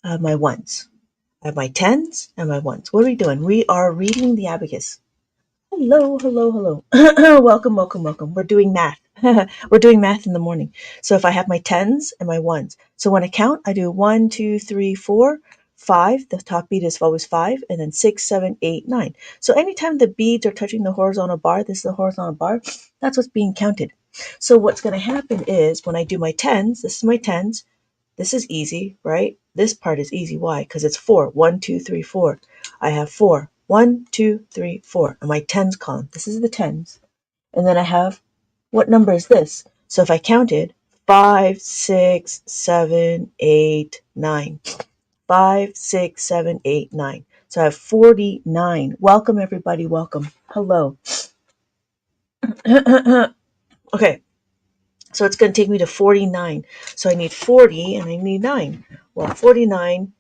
I have my ones. I have my tens and my ones. What are we doing? We are reading the abacus. Hello, hello, hello. Welcome, welcome, welcome. We're doing math. We're doing math in the morning. So if I have my tens and my ones. So when I count, I do 1, 2, 3, 4, 5. The top bead is always 5, and then 6, 7, 8, 9. So anytime the beads are touching the horizontal bar, this is the horizontal bar, that's what's being counted. So what's going to happen is when I do my tens, this is my tens. This is easy, right? This part is easy. Why? Because it's 4. 1, 2, 3, 4. I have 4. 1, 2, 3, 4. And my tens column. This is the tens. And then I have, what number is this? So if I counted, 5, 6, 7, 8, 9. 5, 6, 7, 8, 9. So I have 49. Welcome, everybody. Welcome. Hello. Okay. So it's going to take me to 49. So I need 40 and I need 9. Well, 49,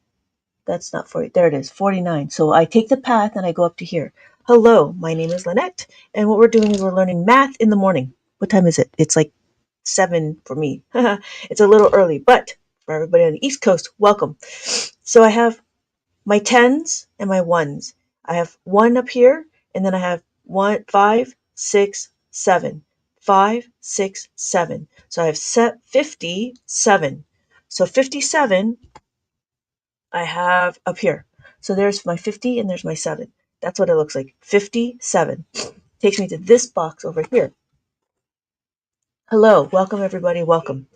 that's not 40. There it is, 49. So I take the path and I go up to here. Hello, my name is Lynette. And what we're doing is we're learning math in the morning. What time is it? It's like 7 for me. It's a little early, but for everybody on the East Coast, welcome. So I have my tens and my ones. I have 1 up here, and then I have 1, 5, 6, 7. 5, 6, 7. So I have 57. So 57 I have up here. So there's my 50 and there's my 7. That's what it looks like. 57. Takes me to this box over here. Hello, welcome everybody, welcome.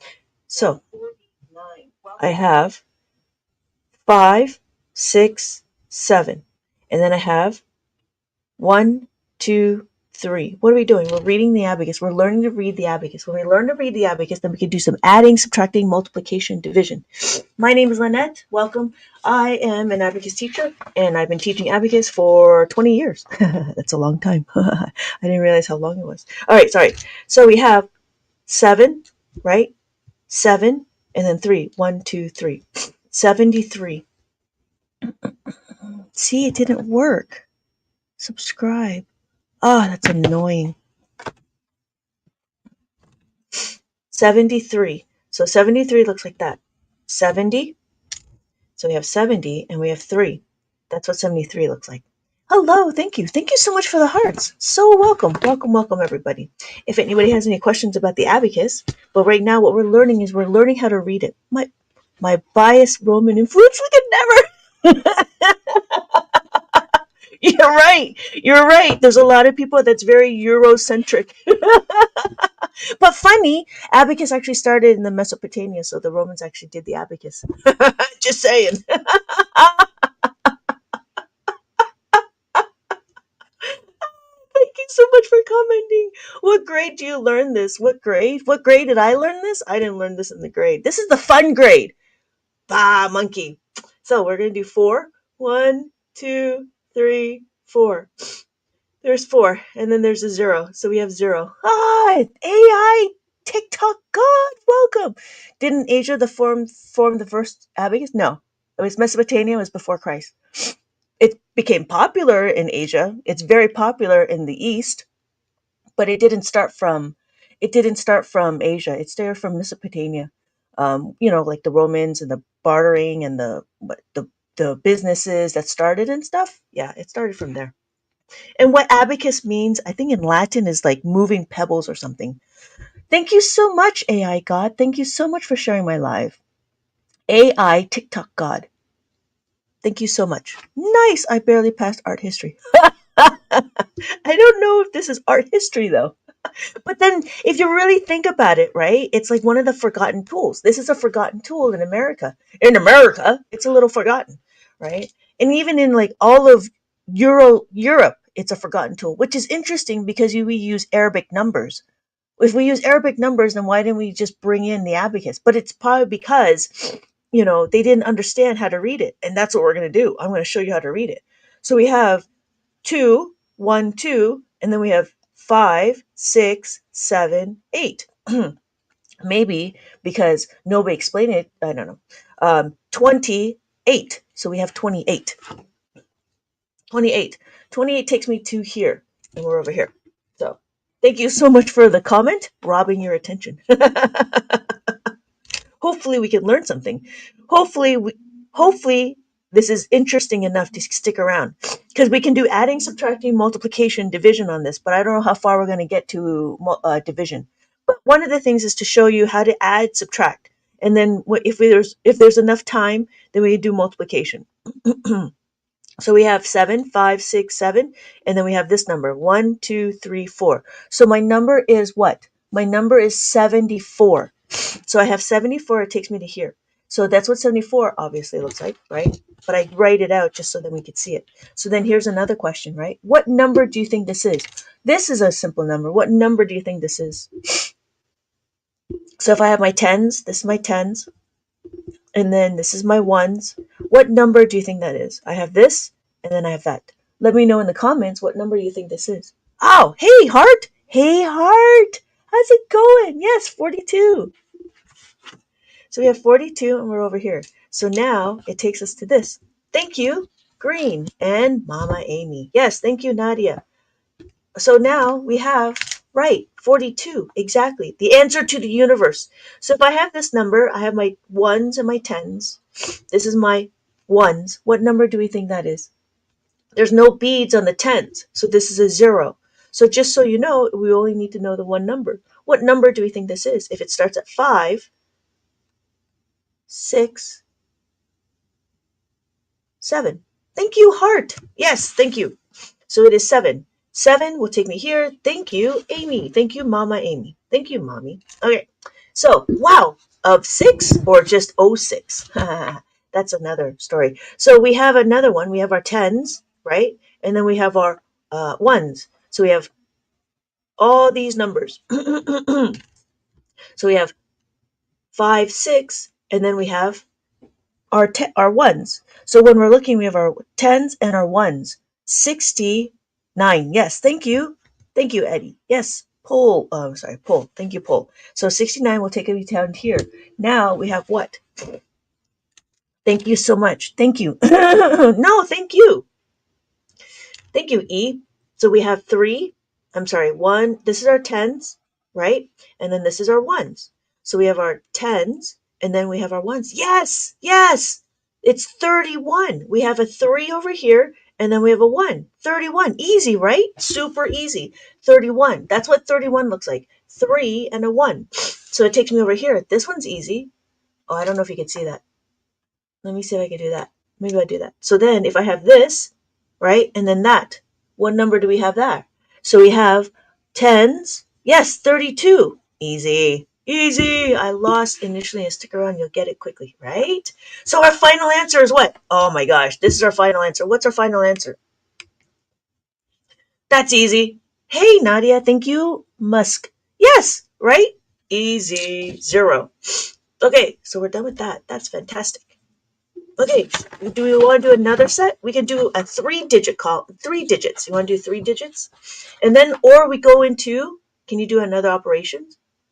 So I have 5, 6, 7. And then I have 1, 2, 3. What are we doing? We're reading the abacus. We're learning to read the abacus. When we learn to read the abacus, then we can do some adding, subtracting, multiplication, division. My name is Lynette. Welcome. I am an abacus teacher, and I've been teaching abacus for 20 years. That's a long time. I didn't realize how long it was. All right, sorry. So we have 7, right? 7, and then 3. 1, 2, 3. 73. See, it didn't work. Subscribe. Oh, that's annoying. 73. So 73 looks like that. 70. So we have 70 and we have 3. That's what 73 looks like. Hello, thank you. Thank you so much for the hearts. So welcome, welcome, welcome, everybody. If anybody has any questions about the abacus, but right now what we're learning is we're learning how to read it. My biased Roman influence, we could never. You're right. You're right. There's a lot of people that's very Eurocentric. But funny, abacus actually started in the Mesopotamia, so the Romans actually did the abacus. Just saying. Thank you so much for commenting. What grade do you learn this? What grade? What grade did I learn this? I didn't learn this in the grade. This is the fun grade. Bah, monkey. So we're going to do 4. 1, 2, 3, 4. There's 4, and then there's a 0. So we have 0. Ah, AI TikTok God, welcome. Didn't Asia form the first abacus? No, it was Mesopotamia. It was before Christ. It became popular in Asia. It's very popular in the East, but it didn't start from Asia. It started from Mesopotamia. Like the Romans and the bartering and the businesses that started and stuff. Yeah, it started from there. And what abacus means, I think in Latin, is like moving pebbles or something. Thank you so much, AI God. Thank you so much for sharing my live. AI TikTok God. Thank you so much. Nice. I barely passed art history. I don't know if this is art history though. But then if you really think about it, right? It's like one of the forgotten tools. This is a forgotten tool in America. In America, it's a little forgotten, right? And even in like all of Europe, it's a forgotten tool, which is interesting because we use Arabic numbers. If we use Arabic numbers, then why didn't we just bring in the abacus? But it's probably because, they didn't understand how to read it. And that's what we're going to do. I'm going to show you how to read it. So we have 2, 1, 2, and then we have 5, 6, 7, 8. Maybe because nobody explained it. I don't know. 28. So we have 28. 28. 28 takes me to here, and we're over here. So thank you so much for the comment, robbing your attention. Hopefully we can learn something. Hopefully hopefully this is interesting enough to stick around, because we can do adding, subtracting, multiplication, division on this, but I don't know how far we're going to get to division. But one of the things is to show you how to add, subtract, and then if there's enough time, then we do multiplication. So we have 7, 5, 6, 7, and then we have this number 1, 2, 3, 4. So my number is what? My number is 74. So I have 74, it takes me to here. So that's what 74 obviously looks like, right? But I write it out just so that we could see it. So then here's another question, right? What number do you think this is? This is a simple number. What number do you think this is? So if I have my tens, this is my tens, and then this is my ones. What number do you think that is? I have this, and then I have that. Let me know in the comments what number you think this is. Oh, hey, Heart. Hey, Heart. How's it going? Yes, 42. So we have 42 and we're over here. So now it takes us to this. Thank you, Green and Mama Amy. Yes, thank you, Nadia. So now we have, right, 42, exactly. The answer to the universe. So if I have this number, I have my ones and my tens. This is my ones. What number do we think that is? There's no beads on the tens, so this is a 0. So just so you know, we only need to know the one number. What number do we think this is? If it starts at 5, 6, 7. Thank you, Heart. Yes, thank you. So it is 7. 7 will take me here. Thank you, Amy. Thank you, Mama Amy. Thank you, Mommy. Okay. So, wow. Of 6 or just 06? That's another story. So we have another one. We have our tens, right? And then we have our ones. So we have all these numbers. So we have 5, 6, and then we have our ones. So when we're looking, we have our tens and our ones. 69. Yes, thank you. Thank you, Eddie. Yes, Paul. Oh, sorry, Paul. Thank you, Paul. So 69 will take me down here. Now we have what? Thank you so much. Thank you. No, thank you. Thank you, E. So we have 3. I'm sorry, 1. This is our tens, right? And then this is our ones. So we have our tens, and then we have our ones. Yes, yes. It's 31. We have a 3 over here, and then we have a 1. 31. Easy, right? Super easy. 31. That's what 31 looks like. 3 and a 1. So it takes me over here. This one's easy. Oh, I don't know if you can see that. Let me see if I can do that. Maybe I'll do that. So then if I have this, right, and then that, what number do we have there? So we have tens. Yes, 32. Easy. Easy. I lost initially, and stick around, you'll get it quickly, right? So our final answer is what? Oh my gosh, this is our final answer. What's our final answer? That's easy. Hey, Nadia, thank you. Musk. Yes, right? Easy. 0. Okay, so we're done with that. That's fantastic. Okay, do we want to do another set? We can do a 3-digit call, 3 digits. You want to do 3 digits? And then, or we go into, can you do another operation?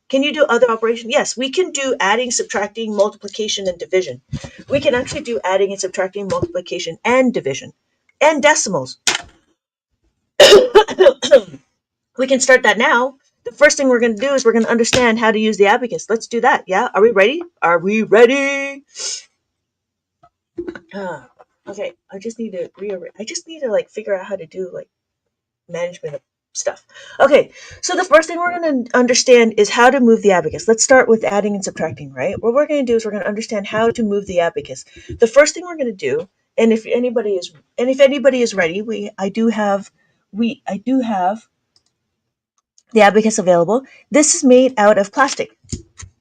Can you do other operations? Yes, we can do adding, subtracting, multiplication, and division. We can actually do adding and subtracting, multiplication, and division, and decimals. We can start that now. The first thing we're going to do is we're going to understand how to use the abacus. Let's do that. Yeah, are we ready? Are we ready? Okay, I just need to rearrange. I just need to figure out how to do management of stuff. Okay, so the first thing we're going to understand is how to move the abacus. Let's start with adding and subtracting, right? What we're going to do is we're going to understand how to move the abacus. The first thing we're going to do, and if anybody is ready, I do have the abacus available. This is made out of plastic.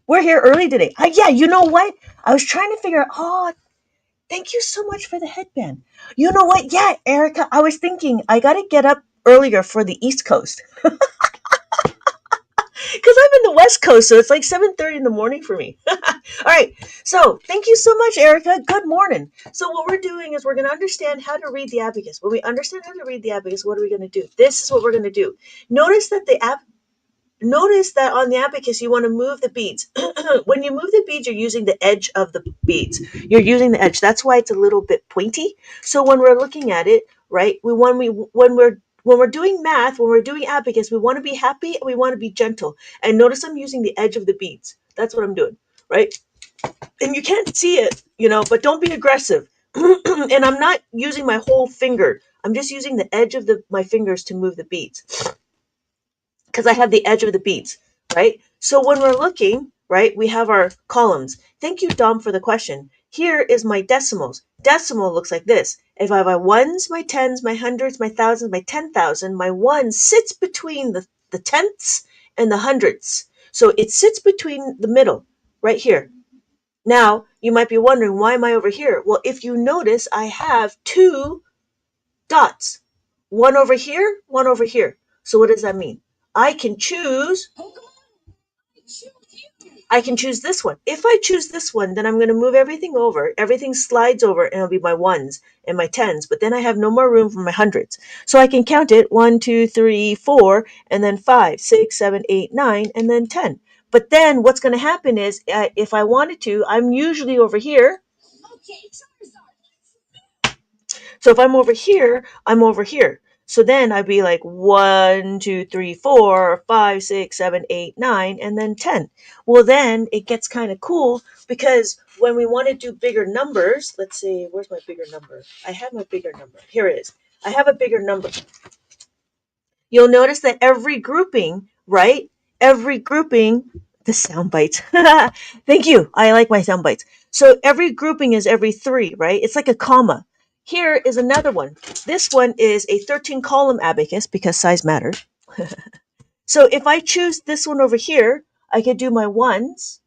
We're here early today. Yeah, you know what? I was trying to figure out. Oh, thank you so much for the headband. You know what? Yeah, Erica, I was thinking I got to get up earlier for the East Coast. Because I'm in the West Coast, so it's like 7:30 in the morning for me. All right, so thank you so much, Erica. Good morning. So what we're doing is we're going to understand how to read the abacus. When we understand how to read the abacus, what are we going to do? This is what we're going to do. Notice that on the abacus, you want to move the beads. When you move the beads, you're using the edge of the beads. You're using the edge. That's why it's a little bit pointy. So when we're looking at it, right, when we're doing math, when we're doing abacus, we want to be happy and we want to be gentle. And notice I'm using the edge of the beads. That's what I'm doing, right? And you can't see it, but don't be aggressive. And I'm not using my whole finger. I'm just using the edge of my fingers to move the beads because I have the edge of the beads, right? So when we're looking, right, we have our columns. Thank you, Dom, for the question. Here is my decimals. Decimal looks like this. If I have my ones, my tens, my hundreds, my thousands, my 10,000, my one sits between the tenths and the hundredths. So it sits between the middle, right here. Now, you might be wondering, why am I over here? Well, if you notice, I have two dots. One over here, one over here. So what does that mean? I can choose this one. If I choose this one, then I'm going to move everything over. Everything slides over and it'll be my ones and my tens. But then I have no more room for my hundreds. So I can count it 1, 2, 3, 4, and then 5, 6, 7, 8, 9, and then 10. But then what's going to happen is if I wanted to, I'm usually over here. So if I'm over here, I'm over here. So then I'd be like 1, 2, 3, 4, 5, 6, 7, 8, 9, and then 10. Well, then it gets kind of cool because when we want to do bigger numbers, let's see, where's my bigger number? I have my bigger number. Here it is. I have a bigger number. You'll notice that every grouping, right? Every grouping, the sound bites. Thank you. I like my sound bites. So every grouping is every 3, right? It's like a comma. Here is another one. This one is a 13 column abacus because size matters. So if I choose this one over here, I could do my ones,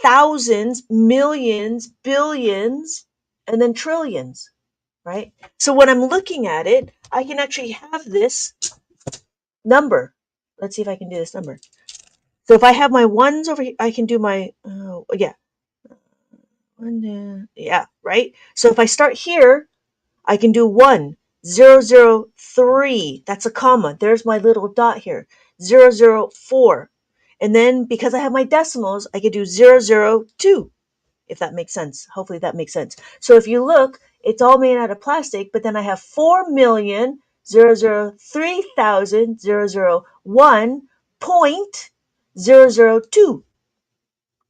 thousands, millions, billions, and then trillions, right? So when I'm looking at it, I can actually have this number. Let's see if I can do this number. So if I have my ones over here, I can do my, right? So if I start here, I can do 1, 0, 0, 3. That's a comma. There's my little dot here. 0, 0, 4. And then because I have my decimals, I could do 0, 0, 2, if that makes sense. Hopefully that makes sense. So if you look, it's all made out of plastic, but then I have 4,000,003,001.002.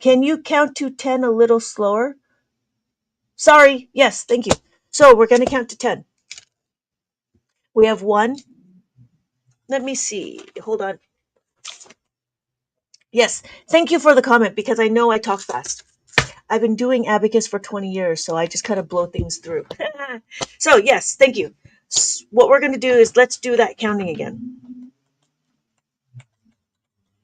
Can you count to 10 a little slower? Sorry. Yes, thank you. So we're going to count to 10. We have 1. Let me see. Hold on. Yes, thank you for the comment because I know I talk fast. I've been doing Abacus for 20 years, so I just kind of blow things through. So, yes, thank you. What we're going to do is let's do that counting again.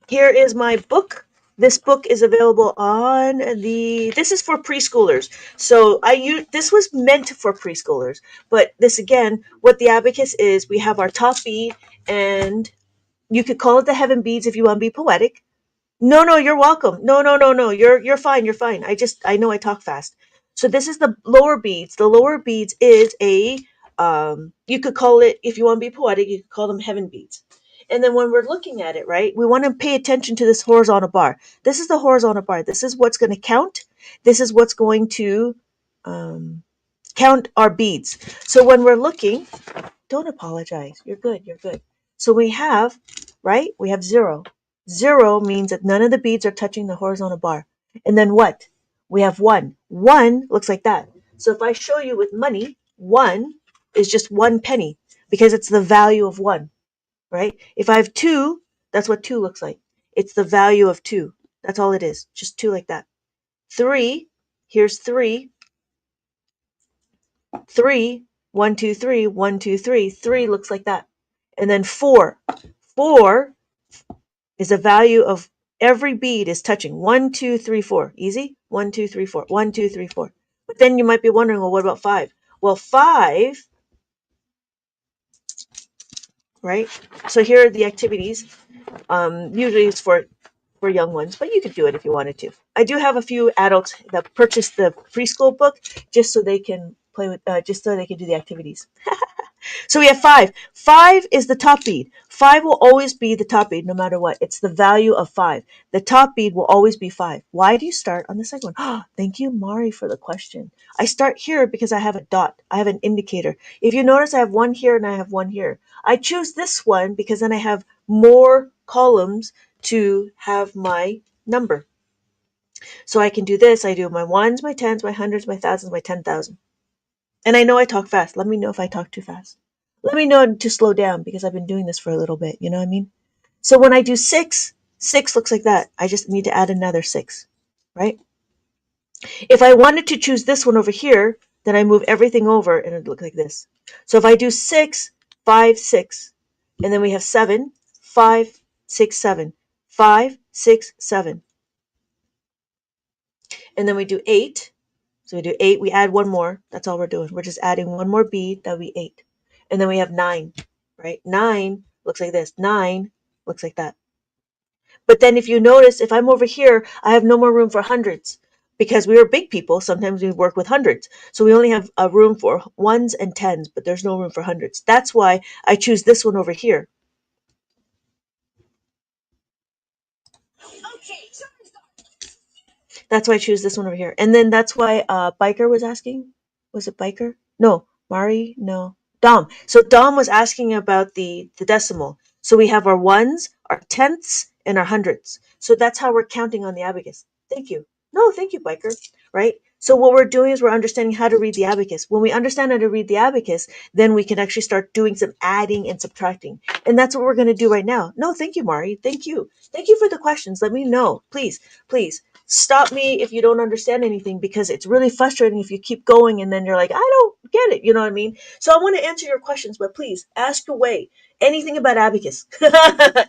Here is my book. This book is available on this is for preschoolers. So this was meant for preschoolers, but this again, what the Abacus is, we have our top bead, and you could call it the heaven beads if you want to be poetic. No, you're welcome. No. You're fine. You're fine. I know I talk fast. So this is the lower beads. The lower beads is you could call it, if you want to be poetic, you could call them heaven beads. And then when we're looking at it, right, we want to pay attention to this horizontal bar. This is the horizontal bar. This is what's going to count. This is what's going to count our beads. So when we're looking, don't apologize. You're good. You're good. So we have, right? We have 0. 0 means that none of the beads are touching the horizontal bar. And then what? We have 1. 1 looks like that. So if I show you with money, 1 is just 1 penny because it's the value of 1, right? If I have 2, that's what 2 looks like. It's the value of 2. That's all it is. Just 2 like that. 3, here's 3. 3, 1, 2, 3, 1, 2, 3. 3 looks like that. And then 4. 4 is a value of every bead is touching. 1, 2, 3, 4. Easy? 1, 2, 3, 4. 1, 2, 3, 4. But then you might be wondering, well, what about 5? Well, 5, right? So here are the activities. Usually it's for young ones, but you could do it if you wanted to. I do have a few adults that purchased the preschool book just so they can play with, just so they can do the activities. So we have 5. 5 is the top bead. 5 will always be the top bead no matter what. It's the value of 5. The top bead will always be 5. Why do you start on the second one? Thank you, Mari, for the question. I start here because I have a dot. I have an indicator. If you notice, I have 1 here and I have 1 here. I choose this one because then I have more columns to have my number. So I can do this. I do my ones, my tens, my hundreds, my thousands, my 10,000. And I know I talk fast. Let me know if I talk too fast. Let me know to slow down because I've been doing this for a little bit. You know what I mean? So when I do six, six looks like that. I just need to add another six, right? If I wanted to choose this one over here, then I move everything over and it would look like this. So if I do 6, 5, 6, and then we have 7, 5, 6, 7, 5, 6, 7, and then we do 8. So we do 8, we add one more. That's all we're doing. We're just adding one more bead. That would be 8. And then we have 9, right? 9 looks like this. 9 looks like that. But then if you notice, if I'm over here, I have no more room for hundreds because we are big people. Sometimes we work with hundreds. So we only have a room for ones and tens, but there's no room for hundreds. That's why I choose this one over here. That's why I choose this one over here. And then that's why Biker was asking. Was it Biker? No. Mari? No. Dom. So Dom was asking about the decimal. So we have our ones, our tenths, and our hundreds. So that's how we're counting on the abacus. Thank you. No, thank you, Biker. Right? So what we're doing is we're understanding how to read the abacus. When we understand how to read the abacus, then we can actually start doing some adding and subtracting. And that's what we're going to do right now. No, thank you, Mari. Thank you. Thank you for the questions. Let me know. Please, please stop me if you don't understand anything because it's really frustrating if you keep going and then you're like, I don't get it. You know what I mean? So I want to answer your questions, but please ask away anything about abacus.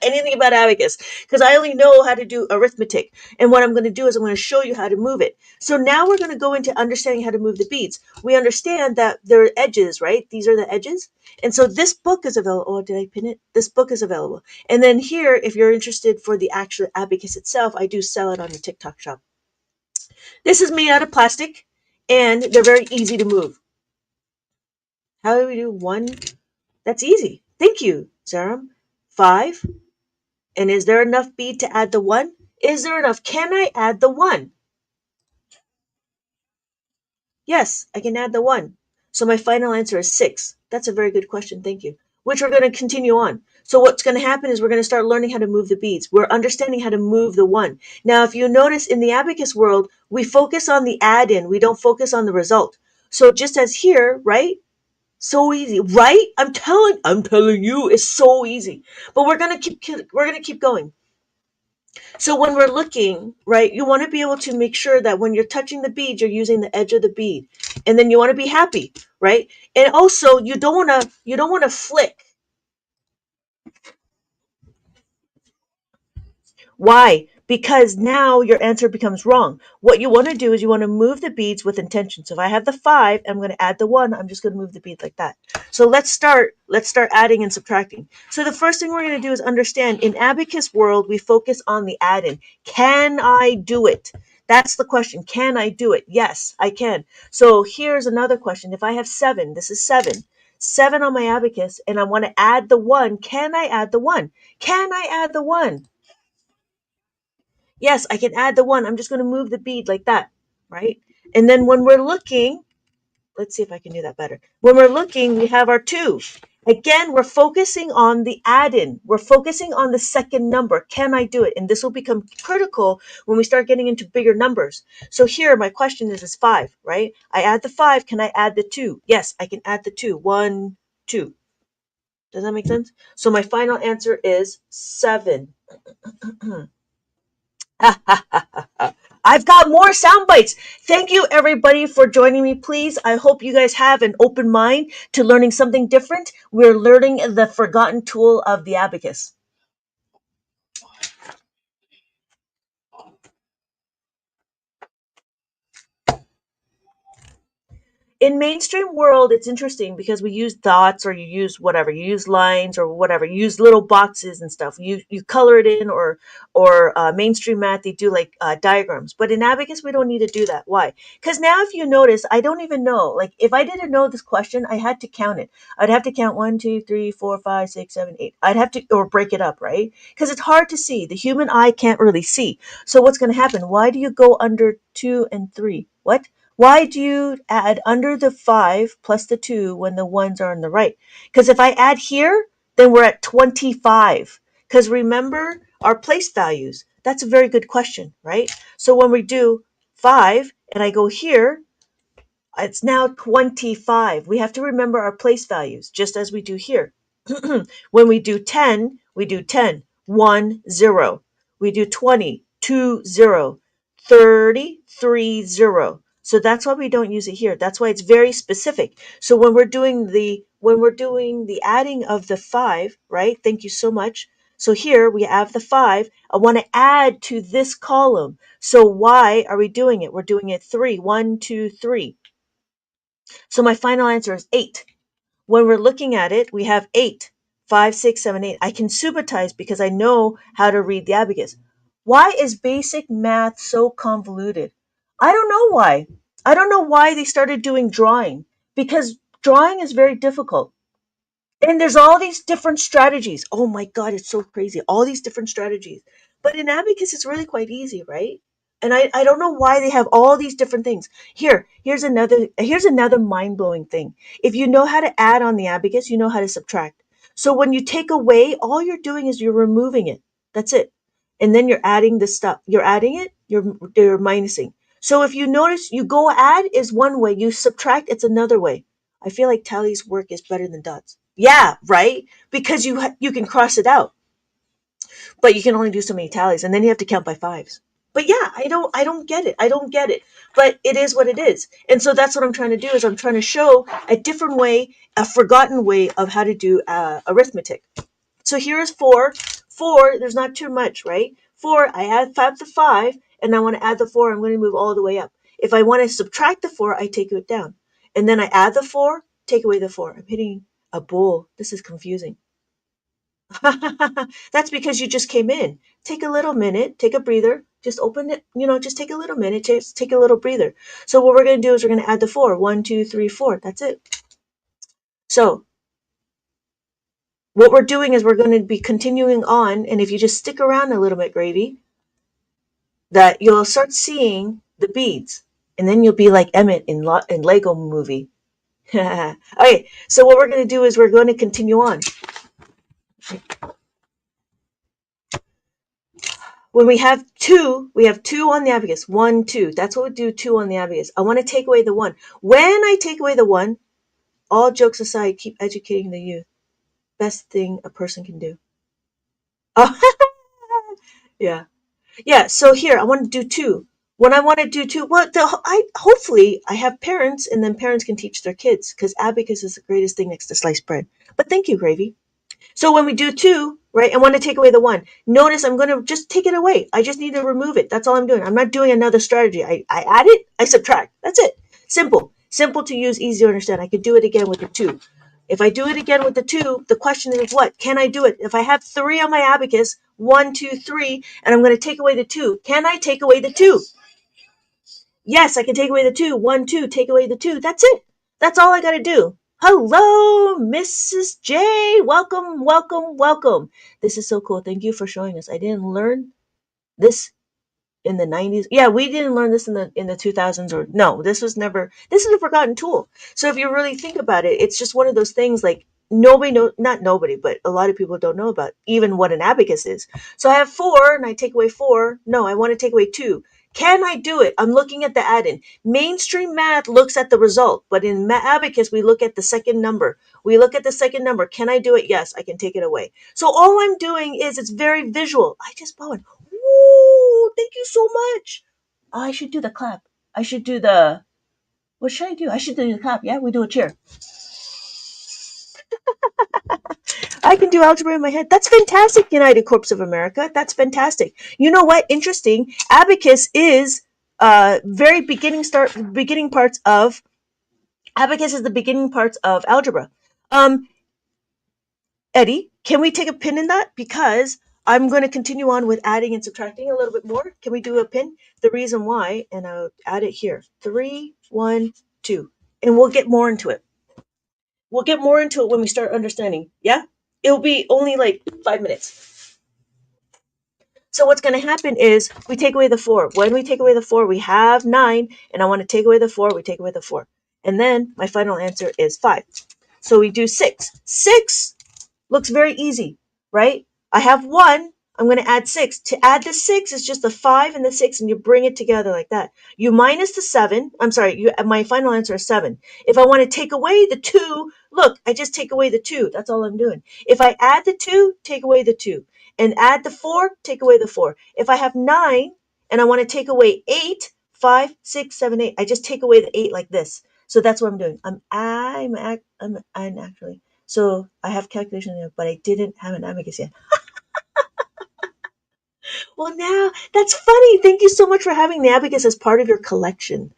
Anything about abacus. Because I only know how to do arithmetic. And what I'm going to do is I'm going to show you how to move it. So now we're going to go into understanding how to move the beads. We understand that there are edges, right? These are the edges. And so this book is available. Oh, did I pin it? This book is available. And then here, if you're interested for the actual abacus itself, I do sell it on the TikTok shop. This is made out of plastic and they're very easy to move. How do we do one? That's easy. Thank you, Zaram. 5. And is there enough bead to add the 1? Is there enough? Can I add the 1? Yes, I can add the 1. So my final answer is 6. That's a very good question. Thank you. Which we're going to continue on. So what's going to happen is we're going to start learning how to move the beads. We're understanding how to move the 1. Now, if you notice in the abacus world, we focus on the add-in. We don't focus on the result. So just as here, right? So easy, right? I'm telling you, it's so easy. But we're gonna keep going. So when we're looking, right, you want to be able to make sure that when you're touching the bead, you're using the edge of the bead, and then you want to be happy, right? And also, you don't want to flick. Why? Because now your answer becomes wrong. What you want to do is you want to move the beads with intention. So if I have the 5, I'm going to add the 1. I'm just going to move the bead like that. So let's start. Let's start adding and subtracting. So the first thing we're going to do is understand in abacus world we focus on the add-in. Can I do it? That's the question. Can I do it? Yes, I can. So here's another question. If I have 7, this is 7. 7 on my abacus, and I want to add the 1. Can I add the 1? Can I add the 1? Yes, I can add the 1. I'm just going to move the bead like that, right? And then when we're looking, let's see if I can do that better. When we're looking, we have our 2. Again, we're focusing on the add-in. We're focusing on the second number. Can I do it? And this will become critical when we start getting into bigger numbers. So here, my question is 5, right? I add the 5. Can I add the 2? Yes, I can add the 2. 1, 2. Does that make sense? So my final answer is 7. I've got more sound bites. Thank you, everybody, for joining me. Please, I hope you guys have an open mind to learning something different. We're learning the forgotten tool of the abacus. In mainstream world, it's interesting because we use dots or you use whatever, you use lines or whatever, you use little boxes and stuff. You color it in or mainstream math they do like diagrams. But in abacus we don't need to do that. Why? Because now if you notice, I don't even know. Like if I didn't know this question, I had to count it. I'd have to count 1, 2, 3, 4, 5, 6, 7, 8. I'd have to or break it up, right? Because it's hard to see. The human eye can't really see. So what's going to happen? Why do you go under 2 and 3? What? Why do you add under the 5 plus the 2 when the ones are on the right? Because if I add here, then we're at 25. Because remember our place values. That's a very good question, right? So when we do 5 and I go here, it's now 25. We have to remember our place values, just as we do here. When we do 10, we do 10, 1, 0. We do 20, 2, 0. 30, 3, 0. So that's why we don't use it here. That's why it's very specific. So when we're doing the adding of the 5, right? Thank you so much. So here we have the 5. I want to add to this column. So why are we doing it? We're doing it 3. 1, 2, 3. So my final answer is 8. When we're looking at it, we have 8, 5, 6, 7, 8. I can subitize because I know how to read the abacus. Why is basic math so convoluted? I don't know why. I don't know why they started doing drawing, because drawing is very difficult. And there's all these different strategies. Oh my God, it's so crazy. All these different strategies. But in Abacus, it's really quite easy, right? And I don't know why they have all these different things. Here's another mind-blowing thing. If you know how to add on the Abacus, you know how to subtract. So when you take away, all you're doing is you're removing it. That's it. And then you're adding the stuff. You're adding it, you're minusing. So if you notice, you go add is one way, you subtract, it's another way. I feel like Tally's work is better than Dot's. Yeah, right? Because you can cross it out, but you can only do so many tallies, and then you have to count by fives. But yeah, I don't get it. I don't get it. But it is what it is. And so that's what I'm trying to do, is I'm trying to show a different way, a forgotten way of how to do arithmetic. So here is 4. 4, there's not too much, right? 4, I add 5 to 5, and I want to add the 4, I'm going to move all the way up. If I want to subtract the 4, I take it down. And then I add the 4, take away the 4. I'm hitting a bull. This is confusing. That's because you just came in. Take a little minute, take a breather, just open it, just take a little minute, just take a little breather. So what we're going to do is we're going to add the 4. 1, 2, 3, 4. That's it. So what we're doing is we're going to be continuing on, and if you just stick around a little bit, Gravy, that you'll start seeing the beads, and then you'll be like Emmett in Lego Movie. Okay, so what we're going to do is we're going to continue on. When we have 2 on the abacus. 1, 2. That's what we do, 2 on the abacus. I want to take away the 1. When I take away the 1, all jokes aside, keep educating the youth. Best thing a person can do. Oh, yeah. Yeah, so here, I want to do 2. When I want to do 2, well, hopefully I have parents, and then parents can teach their kids, because abacus is the greatest thing next to sliced bread. But thank you, Gravy. So when we do 2, right, I want to take away the 1. Notice I'm going to just take it away. I just need to remove it. That's all I'm doing. I'm not doing another strategy. I add it, I subtract. That's it. Simple. Simple to use, easy to understand. I could do it again with the 2. If I do it again with the 2, the question is what? Can I do it? If I have 3 on my abacus, 1, 2, 3, and I'm going to take away the 2, can I take away the 2? Yes, I can take away the 2. 1, 2, take away the 2. That's it. That's all I got to do. Hello, Mrs. J. Welcome, welcome, welcome. This is so cool. Thank you for showing us. I didn't learn this in the 90s. Yeah, we didn't learn this in the 2000s, or no, this is a forgotten tool. So if you really think about it, it's just one of those things, like, not nobody, but a lot of people don't know about even what an abacus is. So I have 4 and I take away 4. No, I want to take away 2. Can I do it? I'm looking at the add-in. Mainstream math looks at the result, but in abacus, we look at the second number. We look at the second number. Can I do it? Yes, I can take it away. So all I'm doing is, it's very visual. I just bowed. Woo! Thank you so much. Oh, I should do the clap. I should do the. What should I do? I should do the clap. Yeah, we do a cheer. I can do algebra in my head. That's fantastic, United Corps of America. That's fantastic. You know what? Interesting. Abacus is very beginning parts of abacus is the beginning parts of algebra. Eddie, can we take a pin in that? Because I'm going to continue on with adding and subtracting a little bit more. Can we do a pin? The reason why, and I'll add it here. 3, 1, 2. And we'll get more into it. We'll get more into it when we start understanding. Yeah? It'll be only like 5 minutes. So what's going to happen is we take away the 4. When we take away the 4, we have 9. And I want to take away the 4. We take away the 4. And then my final answer is 5. So we do 6. 6 looks very easy, right? I have 1. I'm going to add 6. To add the 6 is just the 5 and the 6, and you bring it together like that. You minus the 7. I'm sorry, my final answer is 7. If I want to take away the 2, look, I just take away the 2. That's all I'm doing. If I add the 2, take away the 2. And add the 4, take away the 4. If I have 9 and I want to take away 8, 5, 6, 7, 8, I just take away the 8 like this. So that's what I'm doing. I'm actually. So I have calculation there, but I didn't have an abacus yet. Well, now that's funny. Thank you so much for having the abacus as part of your collection.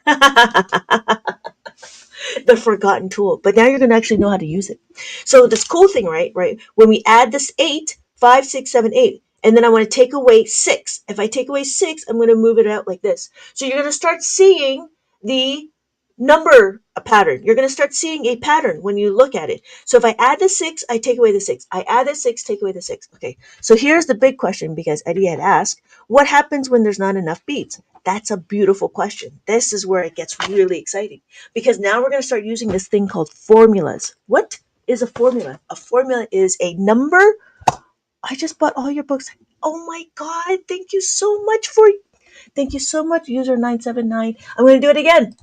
The forgotten tool. But now you're going to actually know how to use it. So this cool thing, right? When we add this 8, 5, 6, 7, 8, and then I want to take away 6. If I take away 6, I'm going to move it out like this. So you're going to start seeing the number pattern. You're going to start seeing a pattern when you look at it. So if I add the 6, I take away the 6. I add the 6, take away the 6. Okay, so here's the big question, because Eddie had asked, what happens when there's not enough beads? That's a beautiful question. This is where it gets really exciting, because now we're going to start using this thing called formulas. What is a formula? A formula is a number. I just bought all your books. Oh my God, thank you so much user 979. I'm going to do it again.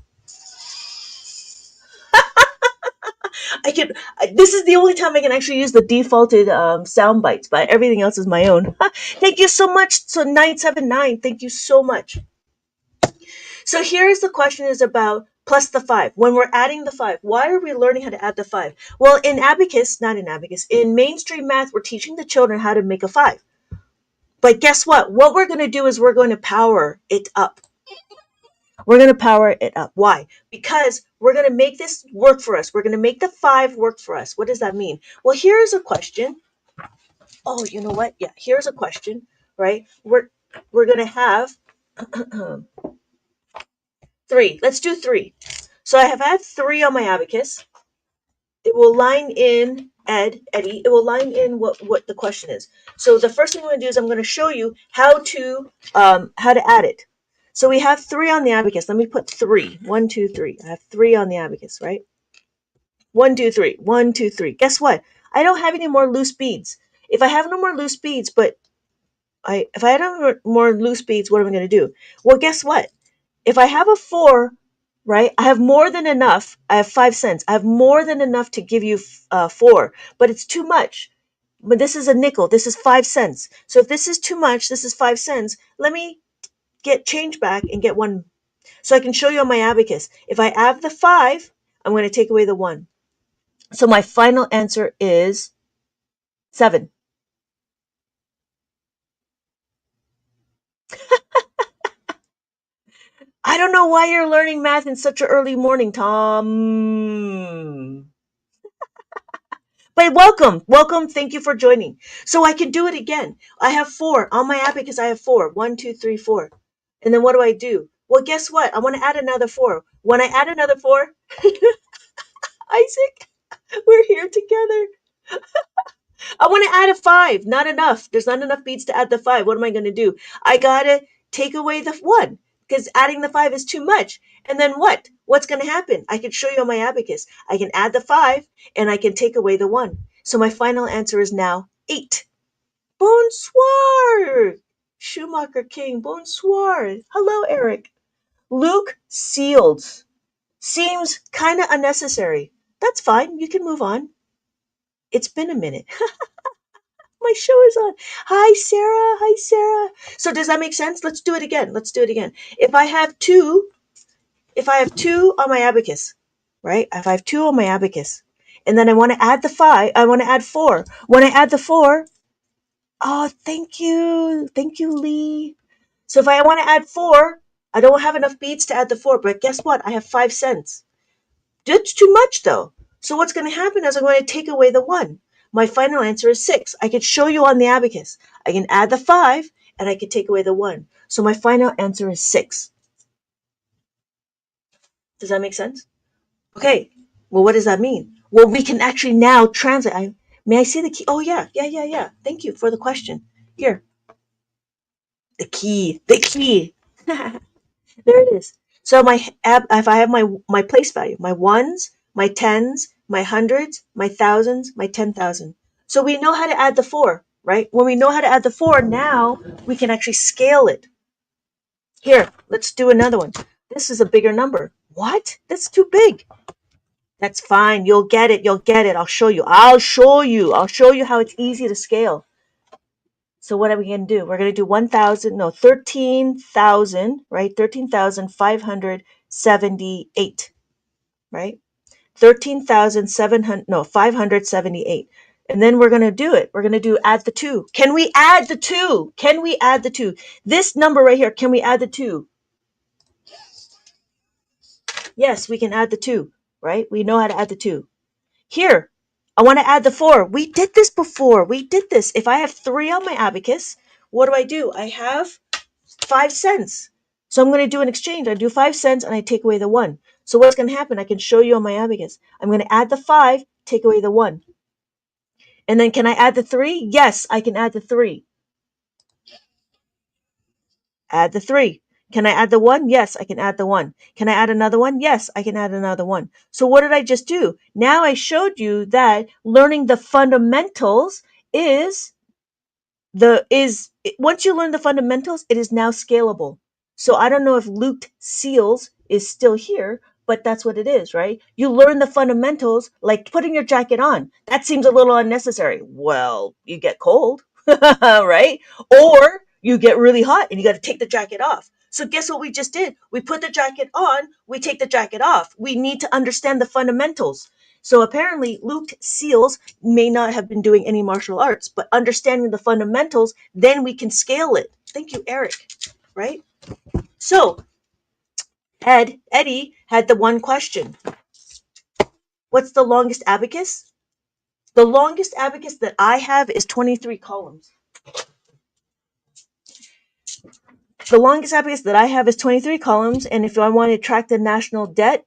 This is the only time I can actually use the defaulted sound bites, but everything else is my own. Thank you so much. So 979, thank you so much. So here's the question, is about plus the 5. When we're adding the 5, why are we learning how to add the 5? Well, in mainstream math, we're teaching the children how to make a 5. But guess what? What we're going to do is we're going to power it up. We're going to power it up. Why? Because we're going to make this work for us. We're going to make the 5 work for us. What does that mean? Well, here's a question. Oh, you know what? Yeah, here's a question, right? We're going to have 3. Let's do 3. So I have had 3 on my abacus. It will line in, Eddie, it will line in what the question is. So the first thing I'm going to do is I'm going to show you how to add it. So we have 3 on the abacus. Let me put 3. 1, 2, 3. I have 3 on the abacus, right? 1, 2, 3. 1, 2, 3. Guess what? I don't have any more loose beads. If I have no more loose beads, what am I going to do? Well, guess what? If I have a 4, right, I have more than enough. I have 5 cents. I have more than enough to give you 4, but it's too much. But this is a nickel. This is 5 cents. So if this is too much, this is 5 cents. Let me get change back and get 1. So I can show you on my abacus. If I add the 5, I'm going to take away the 1. So my final answer is 7. I don't know why you're learning math in such an early morning, Tom. But welcome. Thank you for joining. So I can do it again. I have 4 on my abacus. I have 4. 1, 2, 3, 4. And then what do? Well, guess what? I want to add another 4. When I add another 4, Isaac, we're here together. I want to add a 5. Not enough. There's not enough beads to add the 5. What am I going to do? I got to take away the 1 because adding the 5 is too much. And then what? What's going to happen? I can show you on my abacus. I can add the 5 and I can take away the 1. So my final answer is now 8. Bonsoir. Schumacher King. Bonsoir. Hello, Eric. Luke sealed. Seems kind of unnecessary. That's fine. You can move on. It's been a minute. My show is on. Hi, Sarah. Hi, Sarah. So does that make sense? Let's do it again. If I have 2 on my abacus, right? If I have 2 on my abacus, and then I want to add the 5, I want to add 4. When I add the 4, oh, thank you. Thank you, Lee. So if I want to add 4, I don't have enough beads to add the 4, but guess what? I have 5 cents. That's too much, though. So what's going to happen is I'm going to take away the 1. My final answer is 6. I could show you on the abacus. I can add the 5, and I can take away the 1. So my final answer is 6. Does that make sense? Okay. Well, what does that mean? Well, we can actually now translate. May I see the key? Oh, yeah. Thank you for the question. Here. The key. There it is. So if I have my place value, my 1s, my 10s, my 100s, my 1000s, my 10,000. So we know how to add the 4. right? When we know how to add the 4, now we can actually scale it. Here, let's do another one. This is a bigger number. What? That's too big. That's fine. You'll get it. You'll get it. I'll show you. I'll show you. I'll show you how it's easy to scale. So what are we going to do? We're going to do 13,000, right? 13,578, right? 13,700, no, 578. And then we're going to do it. We're going to do add the 2. Can we add the 2? Can we add the 2? This number right here, can we add the 2? Yes, we can add the 2, right? We know how to add the 2. Here, I want to add the 4. We did this before. We did this. If I have 3 on my abacus, what do? I have 5 cents. So I'm going to do an exchange. I do 5 cents and I take away the 1. So what's going to happen? I can show you on my abacus. I'm going to add the 5, take away the 1. And then can I add the 3? Yes, I can add the 3. Add the 3. Can I add the 1? Yes, I can add the 1. Can I add another one? Yes, I can add another one. So what did I just do? Now I showed you that learning the fundamentals is once you learn the fundamentals, it is now scalable. So I don't know if Luke Seals is still here, but that's what it is, right? You learn the fundamentals, like putting your jacket on. That seems a little unnecessary. Well, you get cold, right? Or you get really hot and you got to take the jacket off. So guess what we just did? We put the jacket on, we take the jacket off. We need to understand the fundamentals. So apparently Luke Seals may not have been doing any martial arts, but understanding the fundamentals, then we can scale it. Thank you, Eric. Right? So Eddie had the one question. What's the longest abacus? The longest abacus that I have is 23 columns. The longest abacus that I have is 23 columns, and if I want to track the national debt,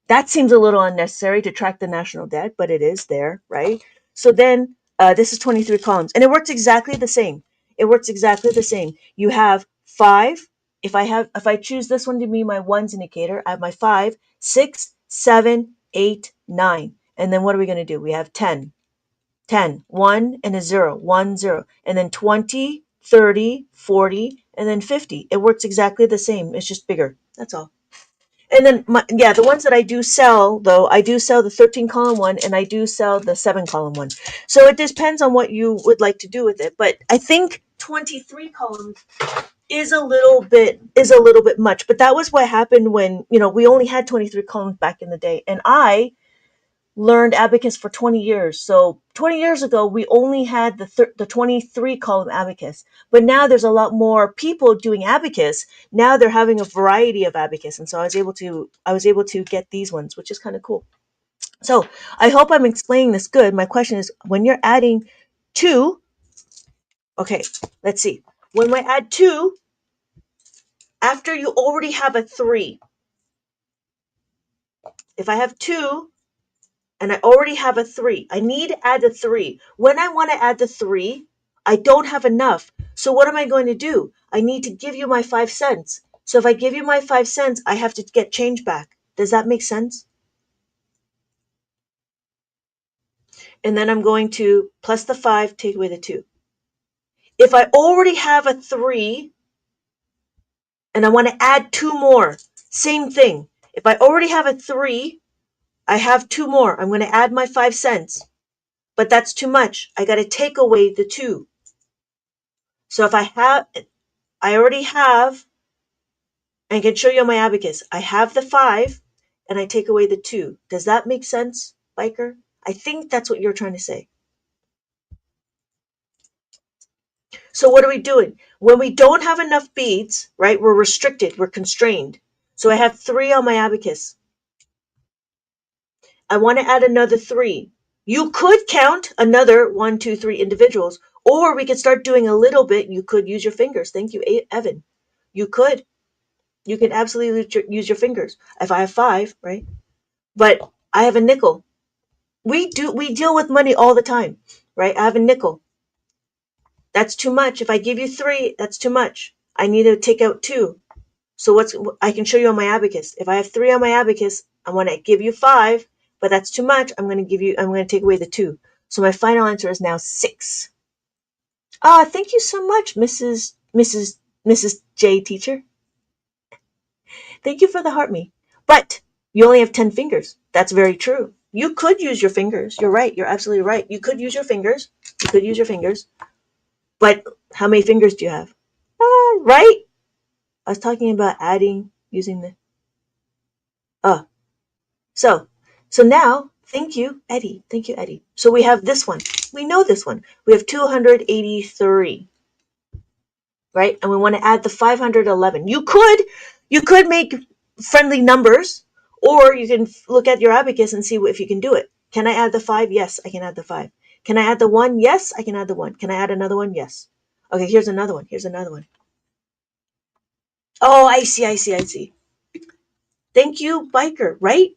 that seems a little unnecessary to track the national debt, but it is there, right? So then this is 23 columns, and it works exactly the same. It works exactly the same. You have 5. If I choose this one to be my ones indicator, I have my 5, 6, 7, 8, 9. And then what are we going to do? We have 10. 10, 1 and a 0, 1, 0. And then 20, 30, 40, and then 50. It works exactly the same. It's just bigger. That's all. And then, the ones that I do sell, though, I do sell the 13 column one and I do sell the 7 column one. So it depends on what you would like to do with it. But I think 23 columns is a little bit much. But that was what happened when, we only had 23 columns back in the day. And I learned abacus for 20 years. So 20 years ago, we only had the 23 column abacus. But now there's a lot more people doing abacus. Now they're having a variety of abacus. And so I was able to get these ones, which is kind of cool. So I hope I'm explaining this good. My question is, when you're adding 2, okay, let's see. When I add 2, after you already have a 3, if I have 2, and I already have a 3. I need to add a 3. When I want to add the 3, I don't have enough. So what am I going to do? I need to give you my 5 cents. So if I give you my 5 cents, I have to get change back. Does that make sense? And then I'm going to plus the 5, take away the 2. If I already have a 3 and I want to add 2 more, same thing. If I already have a 3, I have 2 more. I'm going to add my 5 cents. But that's too much. I got to take away the 2. So if I already have, I can show you on my abacus, I have the 5 and I take away the 2. Does that make sense, Biker? I think that's what you're trying to say. So what are we doing? When we don't have enough beads, right, we're restricted, we're constrained. So I have 3 on my abacus. I want to add another 3. You could count another 1, 2, 3 individuals, or we could start doing a little bit. You could use your fingers. Thank you, Evan. You could. You can absolutely use your fingers. If I have 5, right? But I have a nickel. We deal with money all the time, right? I have a nickel. That's too much. If I give you 3, that's too much. I need to take out 2. So I can show you on my abacus. If I have 3 on my abacus, I want to give you 5, but that's too much. I'm going to take away the 2. So my final answer is now 6. Thank you so much, Mrs. J teacher. Thank you for the heart me. But you only have 10 fingers. That's very true. You could use your fingers. You're right. You're absolutely right. You could use your fingers. You could use your fingers. But how many fingers do you have? Right? I was talking about adding, using the. Uh, so, so now, thank you, Eddie. Thank you, Eddie. So we have this one. We know this one. We have 283, right? And we want to add the 511. You could make friendly numbers, or you can look at your abacus and see if you can do it. Can I add the 5? Yes, I can add the 5. Can I add the 1? Yes, I can add the 1. Can I add another one? Yes. Okay, here's another one. Here's another one. Oh, I see, I see, I see. Thank you, biker, right?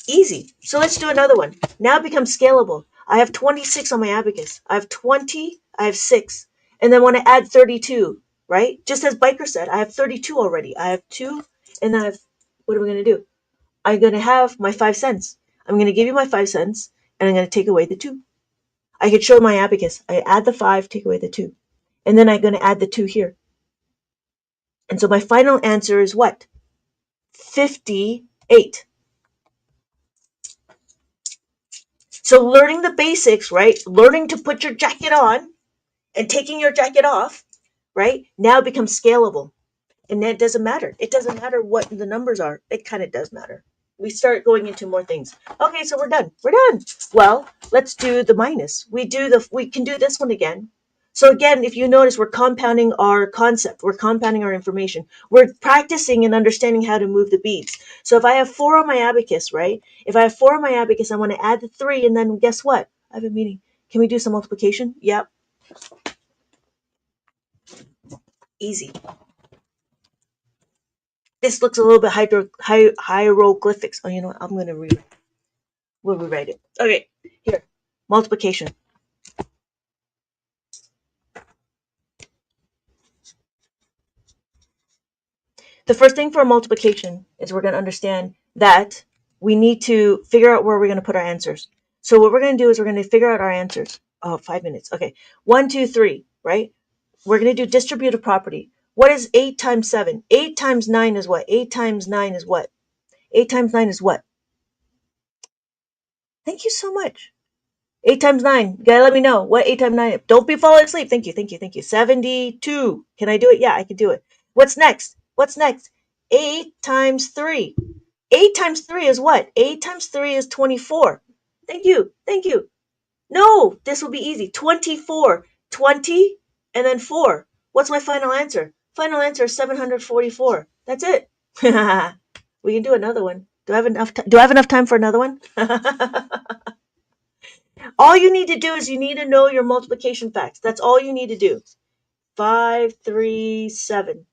Easy. So let's do another one. Now it becomes scalable. I have 26 on my abacus. I have 20, I have 6. And then when I add 32, right? Just as biker said, I have 32 already. I have 2, and then I have, what are we going to do? I'm going to have my 5 cents. I'm going to give you my 5 cents, and I'm going to take away the 2. I could show my abacus. I add the 5, take away the 2. And then I'm going to add the 2 here. And so my final answer is what? 58. So learning the basics, right? Learning to put your jacket on and taking your jacket off, right? Now becomes scalable. And that doesn't matter. It doesn't matter what the numbers are. It kind of does matter. We start going into more things. Okay, so we're done. We're done. Well, let's do the minus. We can do this one again. So again, if you notice, we're compounding our concept. We're compounding our information. We're practicing and understanding how to move the beads. So if I have 4 on my abacus, right? If I have 4 on my abacus, I want to add the 3, and then guess what? I have a meeting. Can we do some multiplication? Yep. Easy. This looks a little bit hieroglyphics. Oh, you know what? I'm going to we'll rewrite it. Okay, here. Multiplication. The first thing for multiplication is we're going to understand that we need to figure out where we're going to put our answers. So what we're going to do is we're going to figure out our answers. Oh, 5 minutes. Okay. 1, 2, 3, right? We're going to do distributive property. What is 8 times 7? 8 times 9 is what? 8 times 9 is what? 8 times 9 is what? Thank you so much. 8 times 9. You gotta let me know what 8 times 9. Don't be falling asleep. Thank you, thank you, thank you. 72. Can I do it? Yeah, I can do it. What's next? What's next? 8 times 3. 8 times 3 is what? 8 times 3 is 24. Thank you, thank you. No, this will be easy. 24. 20 and then 4. What's my final answer? Final answer is 744. That's it. We can do another one. Do I have enough do I have enough time for another one? All you need to do is you need to know your multiplication facts. That's all you need to do. 5, 3, 7.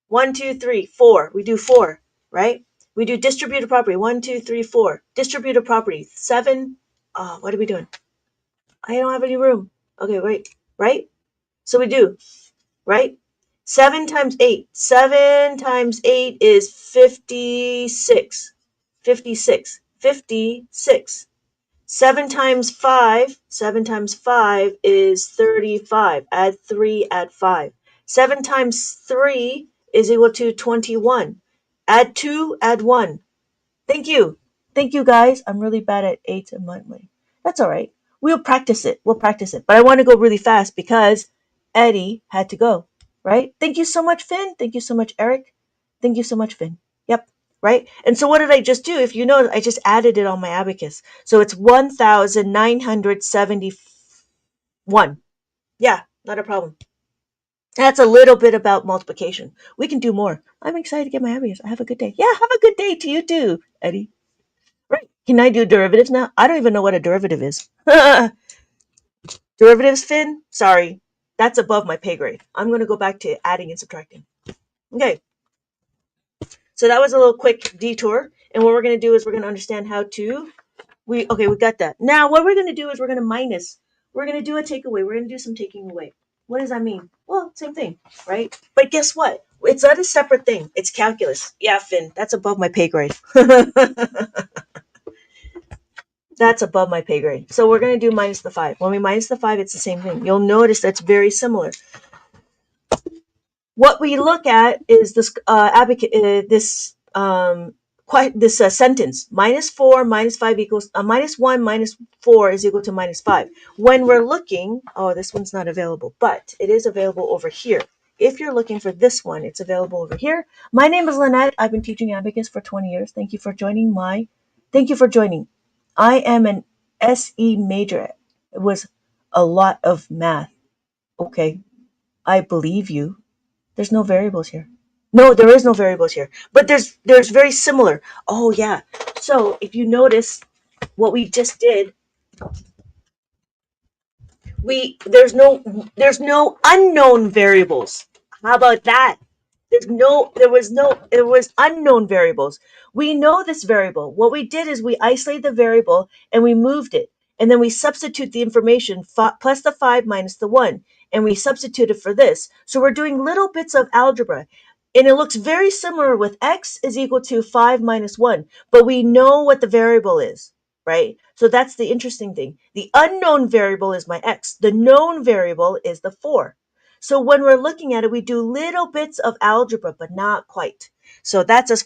1, 2, 3, 4. We do 4, right? We do distributive property. 1, 2, 3, 4. Distributive property. 7. Oh, what are we doing? I don't have any room. Okay, wait. Right? So we do, right? 7 times 8. 7 times 8 is 56. 56. 56. 7 times 5 is 35. Add 3, add 5. 7 times 3 is equal to 21. Add 2, add 1. Thank you. Thank you, guys. I'm really bad at 8 and my. That's all right. We'll practice it. We'll practice it. But I want to go really fast because Eddie had to go, right? Thank you so much, Finn. Thank you so much, Eric. Thank you so much, Finn. Yep. Right? And so what did I just do? If you know, I just added it on my abacus. So it's 1,971. Yeah, not a problem. That's a little bit about multiplication. We can do more. I'm excited to get my abacus. Have a good day. Yeah, have a good day to you too, Eddie. Right. Can I do derivatives now? I don't even know what a derivative is. Derivatives, Finn? Sorry. That's above my pay grade. I'm going to go back to adding and subtracting. Okay. So that was a little quick detour. And what we're going to do is we're going to understand how to we got that. Now what we're going to do is we're going to minus. We're going to do a takeaway. We're going to do some taking away. What does that mean? Well, same thing, right? But guess what? It's not a separate thing. It's calculus. Yeah, Finn, that's above my pay grade. That's above my pay grade. So we're going to do minus the 5. When we minus the 5, it's the same thing. You'll notice that's very similar. What we look at is this this sentence: -4 -5 equals -1 -4 is equal to -5. When we're looking, oh, this one's not available, but it is available over here. If you're looking for this one, it's available over here. My name is Lynette. I've been teaching Abacus for 20 years. Thank you for joining. I am an SE major. It was a lot of math. Okay, I believe you. There's no variables here. No, there is no variables here. But there's very similar. Oh yeah. So if you notice what we just did, we there's no unknown variables. How about that? There was unknown variables. We know this variable. What we did is we isolate the variable and we moved it. And then we substitute the information plus the 5 minus the 1. And we substitute it for this. So we're doing little bits of algebra. And it looks very similar with x is equal to 5 minus 1. But we know what the variable is, right? So that's the interesting thing. The unknown variable is my x. The known variable is the 4. So when we're looking at it, we do little bits of algebra, but not quite. So that's as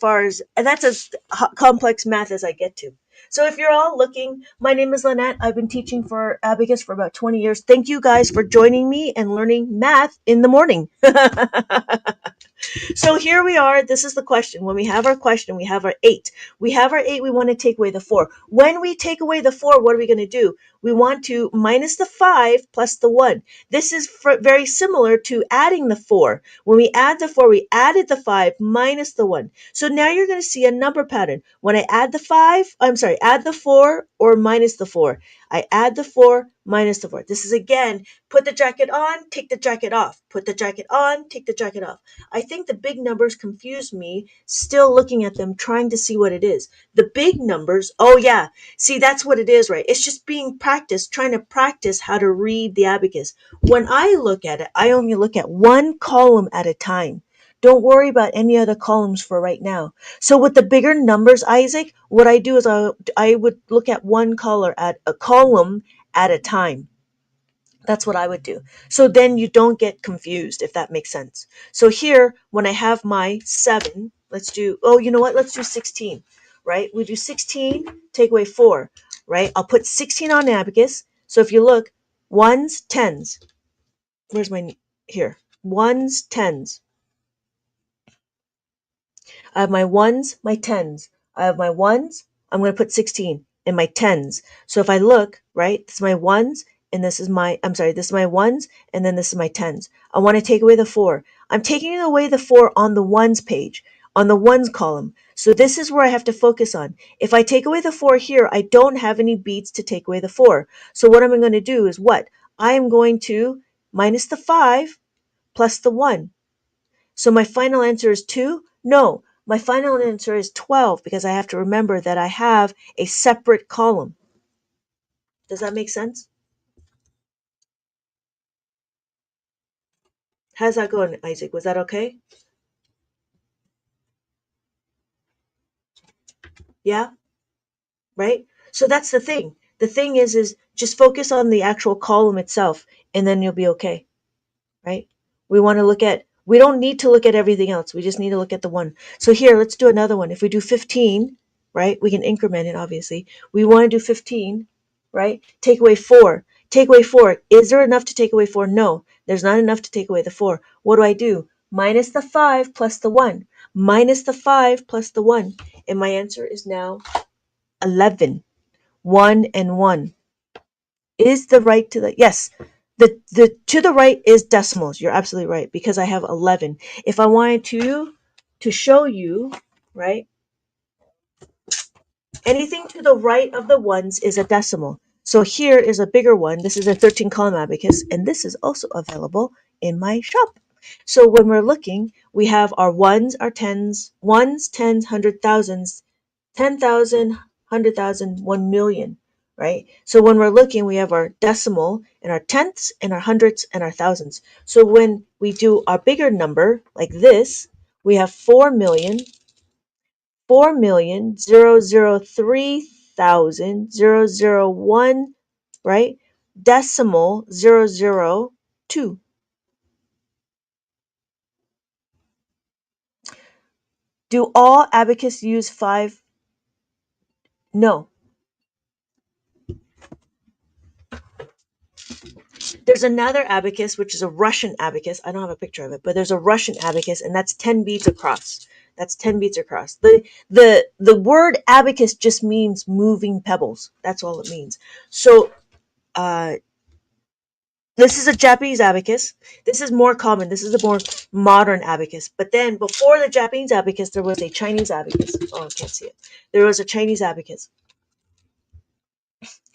complex math as I get to. So if you're all looking, my name is Lynette. I've been teaching for Abacus for about 20 years. Thank you guys for joining me and learning math in the morning. So here we are. This is the question. When we have our question, we have our 8. We have our 8. We want to take away the 4. When we take away the 4, what are we going to do? We want to minus the 5 plus the 1. This is very similar to adding the 4. When we add the 4, we added the 5 minus the 1. So now you're going to see a number pattern. When I add add the 4 or minus the 4. I add the 4 minus the 4. This is again, put the jacket on, take the jacket off. Put the jacket on, take the jacket off. I think the big numbers confuse me, still looking at them, trying to see what it is. The big numbers, oh yeah, see, that's what it is, right? It's just being practiced, trying to practice how to read the abacus. When I look at it, I only look at one column at a time. Don't worry about any other columns for right now. So with the bigger numbers, Isaac, what I do is I would look at one color at a column at a time. That's what I would do. So then you don't get confused, if that makes sense. So here, when I have my 7, let's do 16, right? We do 16, take away 4, right? I'll put 16 on Abacus. So if you look, ones, tens. Where's my, here, ones, tens. I have my ones, my tens. I have my ones, I'm going to put 16 in my tens. So if I look, right, this is my ones, and this is my ones, and then this is my tens. I want to take away the 4. I'm taking away the 4 on the ones page, on the ones column. So this is where I have to focus on. If I take away the 4 here, I don't have any beats to take away the 4. So what am I going to do is what? I am going to minus the 5 plus the 1. So my final answer is 2? No, my final answer is 12 because I have to remember that I have a separate column. Does that make sense? How's that going, Isaac? Was that okay? Yeah? Right? So that's the thing. The thing is just focus on the actual column itself and then you'll be okay. Right? We don't need to look at everything else. We just need to look at the one. So here, let's do another one. If we do 15, right, we can increment it, obviously. We want to do 15, right? Take away 4. Take away 4. Is there enough to take away 4? No, there's not enough to take away the 4. What do? Minus the 5 plus the 1. Minus the 5 plus the 1. And my answer is now 11. 1 and 1. Is the right to the, yes, the to the right is decimals. You're absolutely right because I have 11. If I wanted to show you, right, anything to the right of the ones is a decimal. So here is a bigger one. This is a 13 column abacus, and this is also available in my shop. So when we're looking, we have our ones, our tens, 100 thousands, 10,000, 100,000, 1,000,000, right? So when we're looking, we have our decimal and our tenths and our hundreds and our thousands. So when we do our bigger number like this, we have 4,000,000, 4,000,003 1,000,001, right? Decimal 002. Do all abacus use five? No. There's another abacus, which is a Russian abacus. I don't have a picture of it, but there's a Russian abacus, and that's 10 beads across. That's 10 beads across. The word abacus just means moving pebbles. That's all it means. So uh, this is a Japanese abacus. This is more common. This is a more modern abacus. But then before the Japanese abacus, there was a Chinese abacus. Oh, I can't see it. There was a Chinese abacus.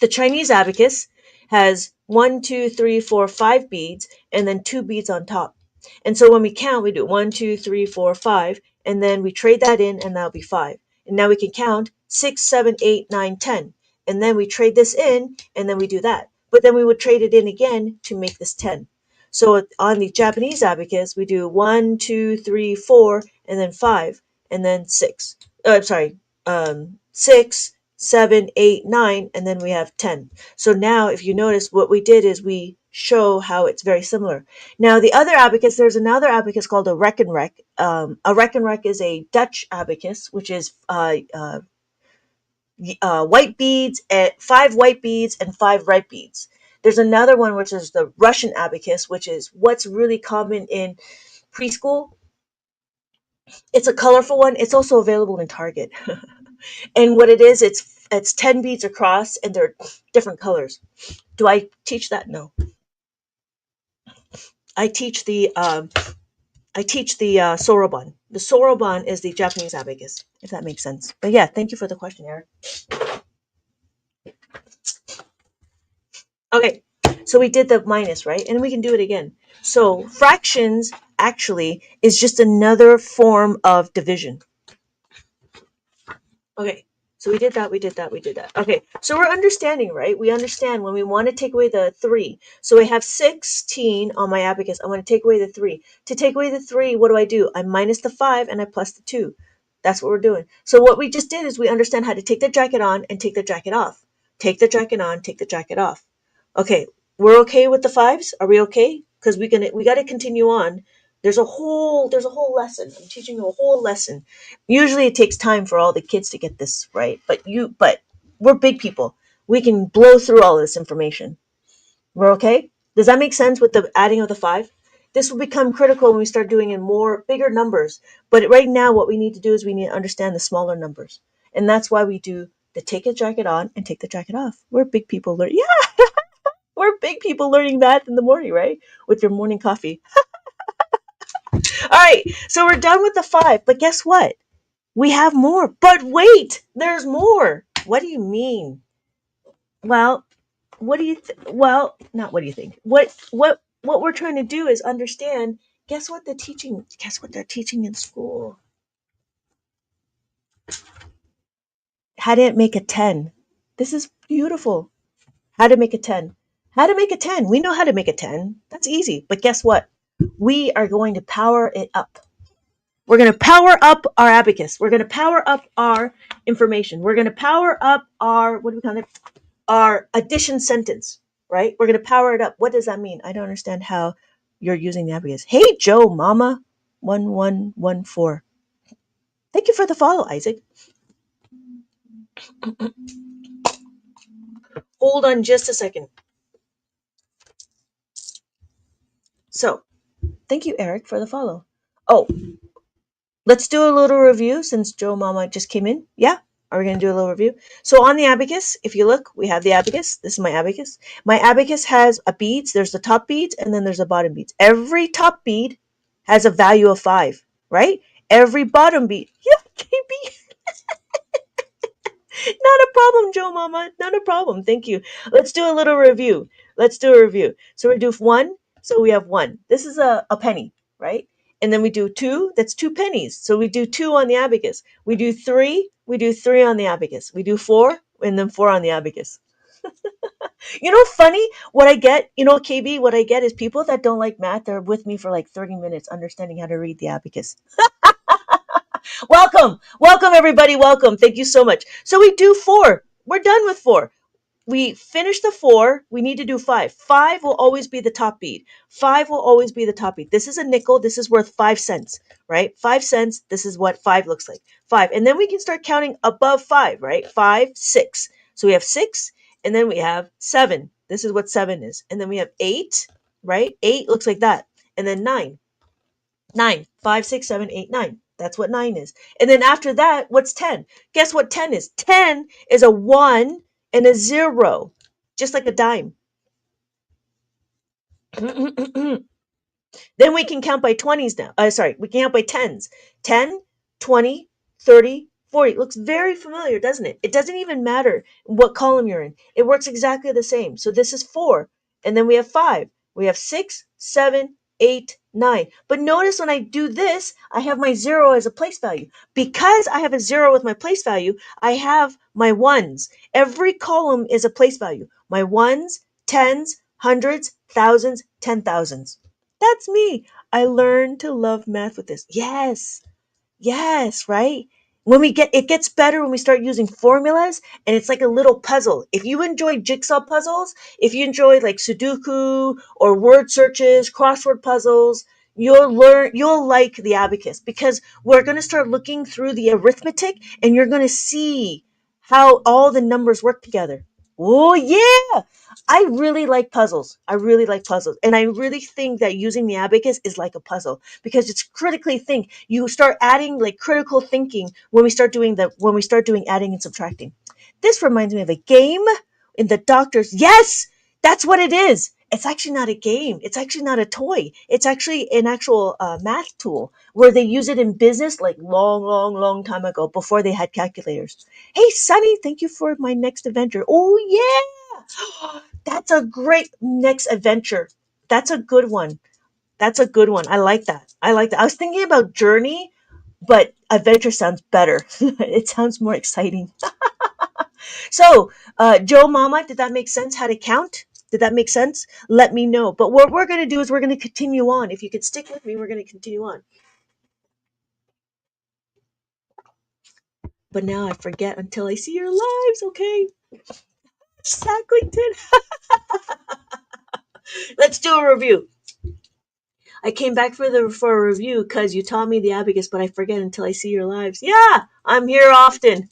The Chinese abacus has one, two, three, four, five beads, and then two beads on top. And so when we count, we do one, two, three, four, five, and then we trade that in, and that'll be five. And now we can count six, seven, eight, nine, 10. And then we trade this in, and then we do that. But then we would trade it in again to make this 10. So on the Japanese abacus, we do one, two, three, four, and then five, and then six. I'm sorry, six, seven, eight, nine, and then we have 10. So now if you notice what we did is we show how it's very similar. Now the other abacus, there's another abacus called a Reckenrek. A Reckenrek is a Dutch abacus, which is white beads, and five white beads and five red beads. There's another one which is the Russian abacus, which is what's really common in preschool. It's a colorful one. It's also available in Target. And what it is, it's 10 beads across, and they're different colors. Do I teach that? No. I teach the soroban. The soroban is the Japanese abacus, if that makes sense. But yeah, thank you for the question, Eric. Okay, so we did the minus, right? And we can do it again. So fractions actually is just another form of division. Okay, so we did that, we did that, we did that. Okay, so we're understanding, right? We understand when we want to take away the 3. So I have 16 on my abacus. I want to take away the 3. To take away the 3, what do? I minus the 5 and I plus the 2. That's what we're doing. So what we just did is we understand how to take the jacket on and take the jacket off. Take the jacket on, take the jacket off. Okay, we're okay with the 5s? Are we okay? Because we got to continue on. There's a whole lesson. I'm teaching you a whole lesson. Usually it takes time for all the kids to get this right, but we're big people. We can blow through all this information. We're okay? Does that make sense with the adding of the 5? This will become critical when we start doing in more bigger numbers. But right now what we need to do is we need to understand the smaller numbers. And that's why we do the take a jacket on and take the jacket off. We're big people learning. Yeah, we're big people learning that in the morning, right? With your morning coffee. All right, so we're done with the 5, but guess what? We have more. But wait, there's more. What do you mean? Well, what do you well, not what do you think? What we're trying to do is understand, guess what they're teaching in school? How to make a 10. This is beautiful. How to make a 10. How to make a 10. We know how to make a 10. That's easy. But guess what? We are going to power it up. We're going to power up our abacus. We're going to power up our information. We're going to power up our, what do we call it? Our addition sentence, right? We're going to power it up. What does that mean? I don't understand how you're using the abacus. Hey, Joe, Mama, 1114. Thank you for the follow, Isaac. Hold on just a second. So, thank you, Eric, for the follow. Oh, let's do a little review since Joe Mama just came in. Yeah? Are we going to do a little review? So on the abacus, if you look, we have the abacus. This is my abacus. My abacus has a beads. There's the top beads and then there's the bottom beads. Every top bead has a value of 5, right? Every bottom bead. Yeah, KB. Not a problem, Joe Mama. Not a problem. Thank you. Let's do a little review. Let's do a review. So we do 1. So we have 1. This is a penny, right? And then we do 2. That's 2 pennies. So we do 2 on the abacus. We do 3. We do 3 on the abacus. We do 4 and then 4 on the abacus. You know, funny, what I get, KB, what I get is people that don't like math, they're with me for like 30 minutes understanding how to read the abacus. Welcome. Welcome, everybody. Welcome. Thank you so much. So we do 4. We're done with 4. We finished the 4. We need to do 5. 5 will always be the top bead. 5 will always be the top bead. This is a nickel. This is worth 5 cents, right? 5 cents. This is what 5 looks like. 5. And then we can start counting above 5, right? 5, 6. So we have 6, and then we have 7. This is what 7 is. And then we have 8, right? 8 looks like that. And then 9. 9. 5, 6, 7, 8, 9. That's what 9 is. And then after that, what's 10? Guess what 10 is? 10 is a 1 and a 0, just like a dime. Then we can count by 20s now. Sorry, we can count by 10s. 10, 20, 30, 40. It looks very familiar, doesn't it? It doesn't even matter what column you're in. It works exactly the same. So this is 4, and then we have 5. We have 6, 7, 8, 9. But notice when I do this, I have my 0 as a place value. Because I have a 0 with my place value, I have my 1s. Every column is a place value. My 1s, 10s, hundreds, thousands, 10,000s. That's me. I learned to love math with this. Yes. Yes, right? When we get it gets better when we start using formulas, and it's like a little puzzle. If you enjoy jigsaw puzzles, if you enjoy like Sudoku or word searches, crossword puzzles, you'll like the abacus, because we're going to start looking through the arithmetic, and you're going to see how all the numbers work together. Oh yeah. I really like puzzles. I really like puzzles. And I really think that using the abacus is like a puzzle, because it's critically think. You start adding like critical thinking when we start doing adding and subtracting. This reminds me of a game in the doctor's. Yes, that's what it is. It's actually not a game. It's actually not a toy. It's actually an actual math tool where they use it in business like long, long, long time ago before they had calculators. Hey, Sunny, thank you for my next adventure. Oh, yeah. That's a great next adventure. That's a good one. That's a good one. I like that. I like that. I was thinking about journey, but adventure sounds better. It sounds more exciting. So, Joe Mama, did that make sense? How to count? Did that make sense? Let me know. But what we're going to do is we're going to continue on. If you could stick with me, we're going to continue on. But now I forget until I see your lives, okay? Sacklington. Let's do a review. I came back for a review because you taught me the abacus, but I forget until I see your lives. Yeah, I'm here often.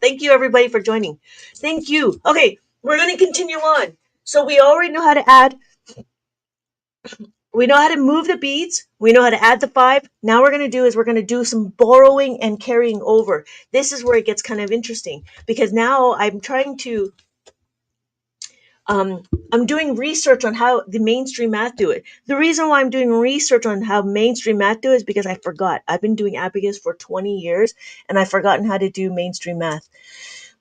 Thank you, everybody, for joining. Thank you. Okay, we're going to continue on. So we already know how to add. We know how to move the beads. We know how to add the 5. Now we're going to do is we're going to do some borrowing and carrying over. This is where it gets kind of interesting, because now I'm trying to I'm doing research on how the mainstream math do it. The reason why I'm doing research on how mainstream math do it is because I forgot. I've been doing abacus for 20 years, and I've forgotten how to do mainstream math.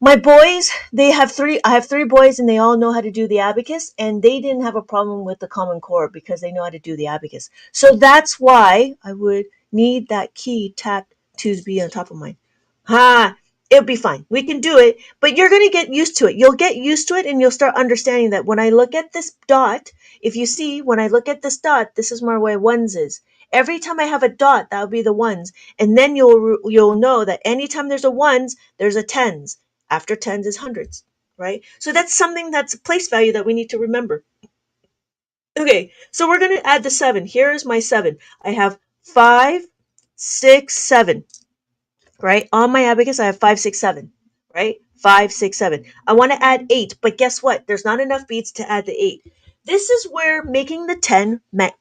My boys, they have 3. I have 3 boys, and they all know how to do the abacus, and they didn't have a problem with the Common Core because they know how to do the abacus. So that's why I would need that key tapped to be on top of mine. Ha! It'll be fine. We can do it, but you're going to get used to it. You'll get used to it, and you'll start understanding that when I look at this dot, if you see, when I look at this dot, this is where my ones is. Every time I have a dot, that'll be the ones, and then you'll know that anytime there's a ones, there's a tens. After tens is hundreds, right? So that's something that's a place value that we need to remember. Okay, so we're going to add the 7. Here is my 7. I have 5, 6, 7. Right? On my abacus, I have 5, 6, 7. Right? 5, 6, 7. I want to add 8, but guess what? There's not enough beads to add the 8. This is where making the 10 meant.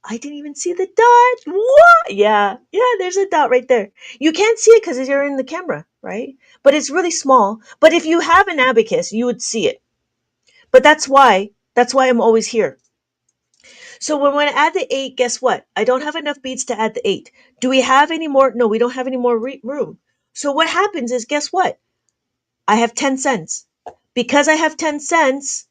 I didn't even see the dot. What? Yeah, there's a dot right there. You can't see it because you're in the camera, right? But it's really small. But if you have an abacus, you would see it. But that's why I'm always here. So when I add the 8, guess what? I don't have enough beads to add the 8. Do we have any more? No, we don't have any more room. So what happens is, guess what? I have 10 cents. Because I have 10 cents,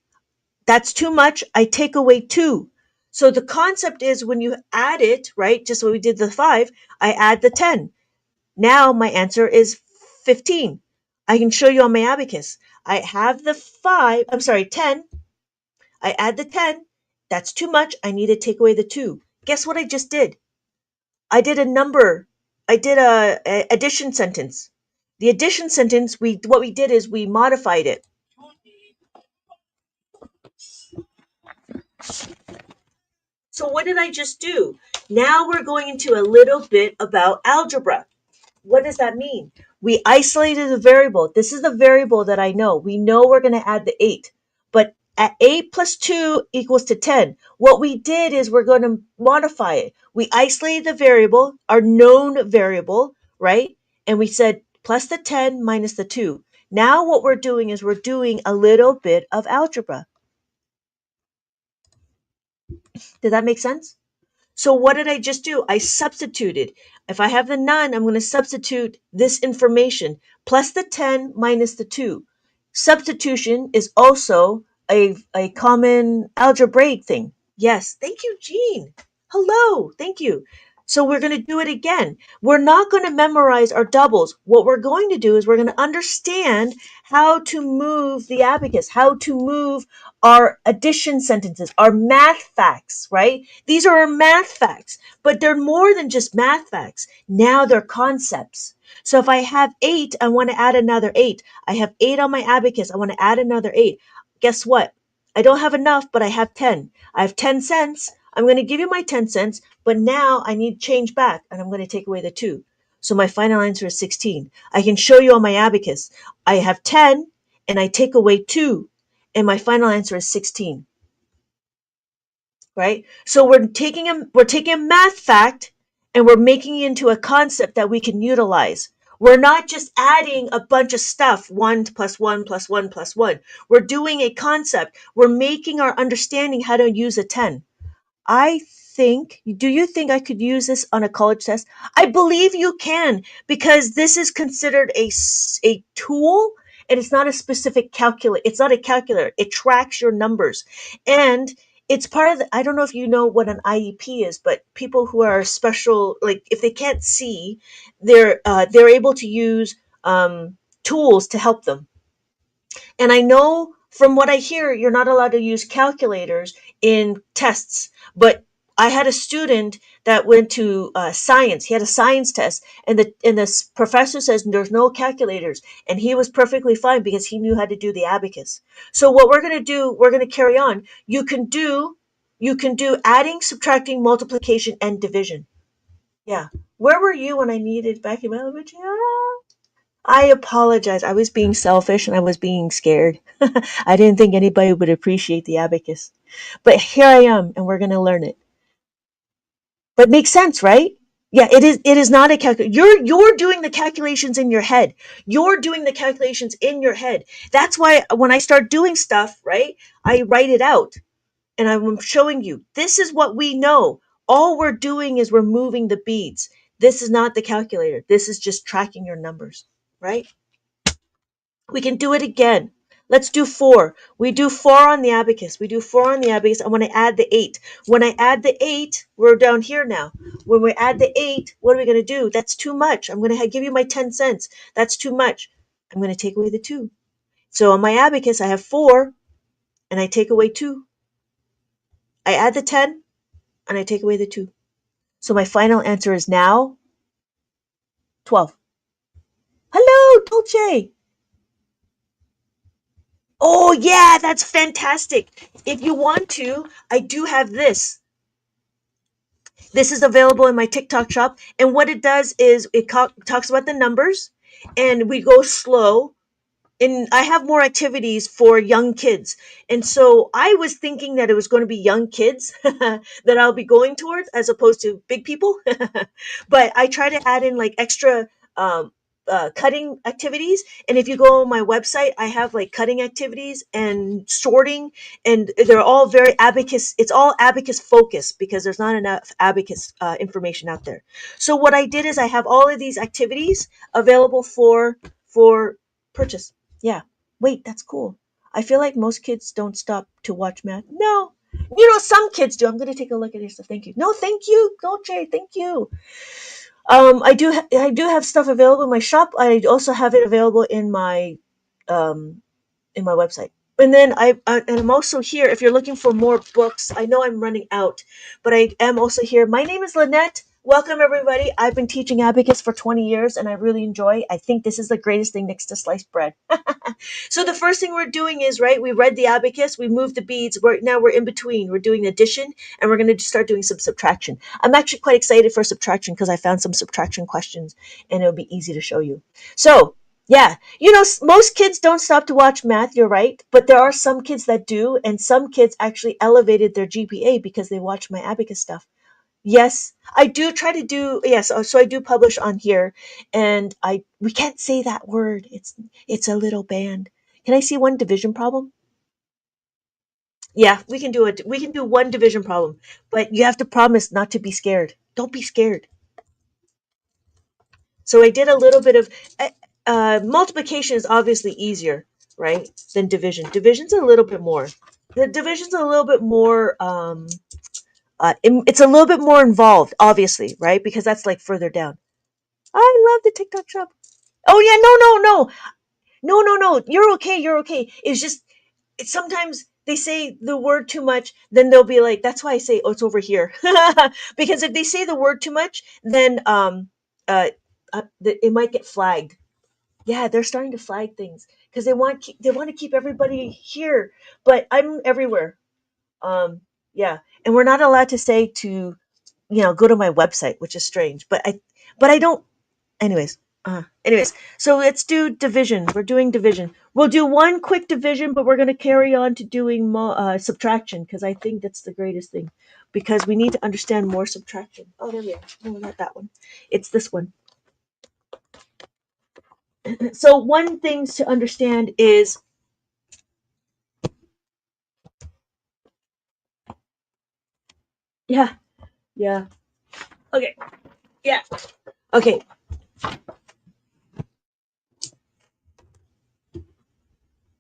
that's too much. I take away 2. So the concept is when you add it, right? Just when we did the 5, I add the 10. Now my answer is 15. I can show you on my abacus. I have the 10. I add the 10. That's too much. I need to take away the 2. Guess what I just did? I did a number. I did a addition sentence. The addition sentence, what we did is we modified it. So what did I just do? Now we're going into a little bit about algebra. What does that mean? We isolated a variable. This is the variable that I know. We know we're going to add the 8. But at 8 plus 2 equals to 10. What we did is we're going to modify it. We isolated the variable, our known variable, right? And we said plus the 10 minus the 2. Now what we're doing is we're doing a little bit of algebra. Did that make sense? So what did I just do? I substituted. If I have the none, I'm going to substitute this information plus the 10 minus the 2. Substitution is also a common algebraic thing. Yes, thank you, Jean. Hello, thank you. So we're going to do it again. We're not going to memorize our doubles. What we're going to do is we're going to understand how to move the abacus, how to move our addition sentences, our math facts, right? These are our math facts, but they're more than just math facts. Now they're concepts. So if I have 8, I want to add another 8. I have 8 on my abacus. I want to add another 8. Guess what? I don't have enough, but I have 10. I have 10 cents. I'm going to give you my 10 cents, but now I need change back, and I'm going to take away the 2. So my final answer is 16. I can show you on my abacus. I have 10, and I take away 2, and my final answer is 16. Right? So we're taking a math fact and we're making it into a concept that we can utilize. We're not just adding a bunch of stuff, 1 plus 1 plus 1 plus 1. We're doing a concept. We're making our understanding how to use a 10. Do you think I could use this on a college test? I believe you can, because this is considered a tool, and it's not a specific calculator. It's not a calculator. It tracks your numbers. And it's part of I don't know if you know what an IEP is, but people who are special, like if they can't see, they're able to use tools to help them. And I know from what I hear, you're not allowed to use calculators in tests. But I had a student that went to science. He had a science test, and the professor says there's no calculators, and he was perfectly fine because he knew how to do the abacus. So what we're going to do, we're going to carry on. You can do adding, subtracting, multiplication, and division. Yeah. Where were you when I needed back in elementary? I apologize. I was being selfish and I was being scared. I didn't think anybody would appreciate the abacus. But here I am, and we're going to learn it. But it makes sense, right? Yeah, it is not a calculation. You're doing the calculations in your head. You're doing the calculations in your head. That's why when I start doing stuff, right? I write it out and I'm showing you. This is what we know. All we're doing is we're moving the beads. This is not the calculator. This is just tracking your numbers, right? We can do it again. Let's do 4. We do 4 on the abacus. We do 4 on the abacus. I want to add the 8. When I add the 8, we're down here now. When we add the 8, what are we going to do? That's too much. I'm going to give you my 10 cents. That's too much. I'm going to take away the 2. So on my abacus, I have 4, and I take away 2. I add the 10, and I take away the 2. So my final answer is now 12. Hello, Dolce. Oh, yeah, that's fantastic. If you want to, I do have this. This is available in my TikTok shop. And what it does is it talks about the numbers, and we go slow. And I have more activities for young kids. And so I was thinking that it was going to be young kids that I'll be going towards as opposed to big people. But I try to add in like extra cutting activities. And if you go on my website, I have like cutting activities and sorting, and they're all very abacus. It's all abacus focused because there's not enough abacus information out there. So what I did is I have all of these activities available for purchase. Yeah. Wait, that's cool. I feel like most kids don't stop to watch math. No. Some kids do. I'm going to take a look at your stuff. Thank you. No, thank you, Dolce. Thank you. I do have stuff available in my shop. I also have it available um, in my website. And then and I'm also here if you're looking for more books. I know I'm running out, but I am also here. My name is Lynette. Welcome, everybody. I've been teaching Abacus for 20 years and I really enjoy. I think this is the greatest thing next to sliced bread. So the first thing we're doing is, right, we read the Abacus, we moved the beads. Now we're in between. We're doing addition and we're going to start doing some subtraction. I'm actually quite excited for subtraction because I found some subtraction questions and it'll be easy to show you. So, yeah, most kids don't stop to watch math, you're right, but there are some kids that do, and some kids actually elevated their GPA because they watched my Abacus stuff. Yes, I do try to do, yes, so I do publish on here, and I we can't say that word. It's a little banned. Can I see one division problem? Yeah, we can do it. We can do one division problem, but you have to promise not to be scared. Don't be scared. So I did a little bit of multiplication is obviously easier, right, than division. Division's a little bit more. The division's a little bit more. It's a little bit more involved, obviously, right, because that's like further down. I love the TikTok shop. Oh yeah, no. You're okay. You're okay. It's just sometimes they say the word too much, then they'll be like, that's why I say, oh, it's over here, because if they say the word too much, then uh, it might get flagged. Yeah, they're starting to flag things because they want to keep everybody here, but I'm everywhere. Um, yeah, and we're not allowed to say to go to my website, which is strange, but I don't. Anyways, so let's do division. We're doing division. We'll do one quick division, but we're going to carry on to doing subtraction because I think that's the greatest thing. Because we need to understand more subtraction. Oh, there we are. No, not that one. It's this one. So one thing to understand is, yeah, yeah. Okay, yeah. Okay,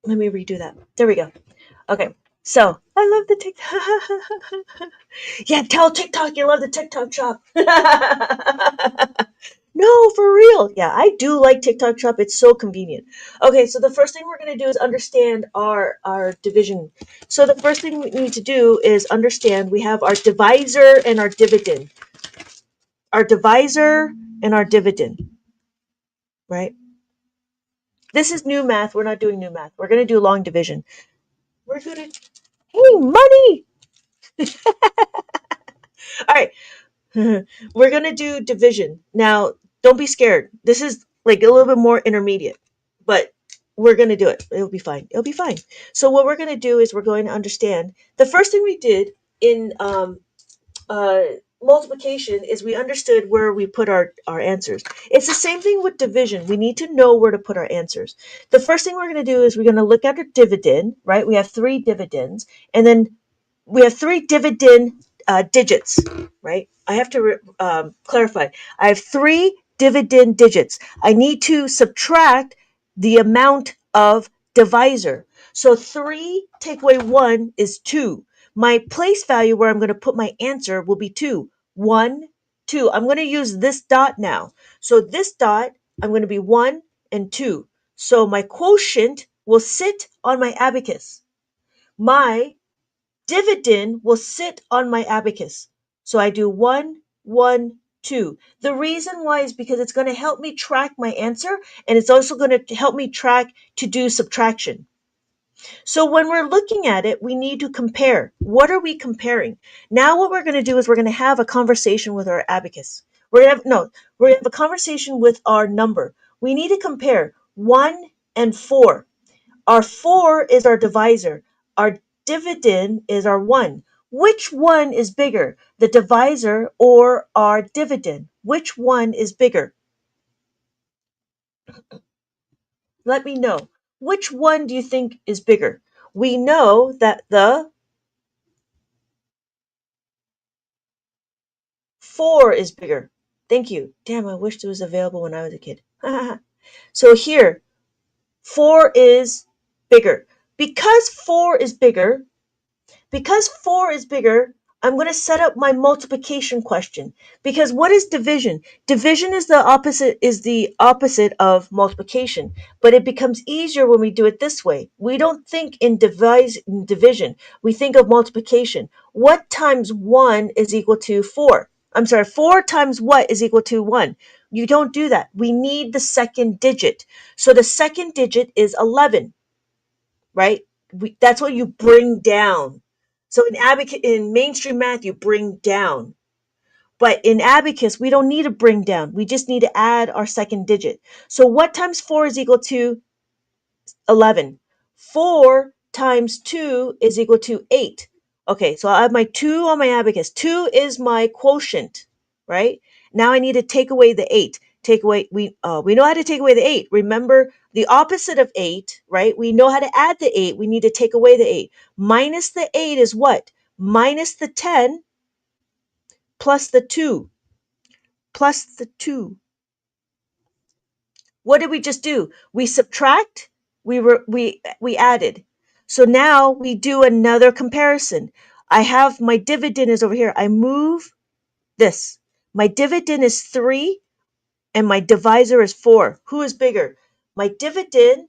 let me redo that. There we go. Okay, so I love the TikTok. Yeah, tell TikTok you love the TikTok shop. No, for real. Yeah, I do like TikTok Shop. It's so convenient. Okay, so the first thing we're going to do is understand our division. So the first thing we need to do is understand we have our divisor and our dividend. Our divisor and our dividend, right? This is new math. We're not doing new math. We're going to do long division. We're going to, hey, money. All right. We're going to do division. Now, don't be scared. This is like a little bit more intermediate, but we're going to do it. It'll be fine. It'll be fine. So, what we're going to do is we're going to understand the first thing we did in uh, multiplication is we understood where we put our answers. It's the same thing with division. We need to know where to put our answers. The first thing we're going to do is we're going to look at our dividend, right? We have three dividends, and then we have three dividend digits, right? I have to clarify. I have three dividend digits. I need to subtract the amount of divisor. So 3 take away 1 is 2. My place value where I'm going to put my answer will be 2. 1, 2. I'm going to use this dot now. So this dot, I'm going to be 1 and 2. So my quotient will sit on my abacus. My dividend will sit on my abacus. So I do 1, 1, 2. The reason why is because it's going to help me track my answer and it's also going to help me track to do subtraction. So when we're looking at it, we need to compare. What are we comparing? Now what we're going to do is we're going to have a conversation with our abacus. We're going to have a conversation with our number. We need to compare 1 and 4. Our 4 is our divisor. Our dividend is our 1. Which one is bigger, the divisor or our dividend? Which one is bigger? Let me know. Which one do you think is bigger? We know that the 4 is bigger. Thank you. Damn, I wished it was available when I was a kid. So here, 4 is bigger. Because 4 is bigger, I'm going to set up my multiplication question. Because what is division? Division is the opposite of multiplication, but it becomes easier when we do it this way. We don't think in division. We think of multiplication. What times 1 is equal to 4? I'm sorry, 4 times what is equal to 1? You don't do that. We need the second digit. So the second digit is 11, right? That's what you bring down. So in mainstream math, you bring down. But in Abacus, we don't need to bring down. We just need to add our second digit. So what times 4 is equal to 11? 4 times 2 is equal to 8. Okay, so I have my 2 on my Abacus. 2 is my quotient, right? Now I need to take away the 8. Take away, we know how to take away the 8. Remember the opposite of 8, right? We know how to add the 8. We need to take away the 8. Minus the 8 is what? Minus the 10 plus the 2. Plus the 2. What did we just do? We subtract, we added. So now we do another comparison. I have my dividend is over here. I move this. My dividend is 3 and my divisor is 4. Who is bigger? My dividend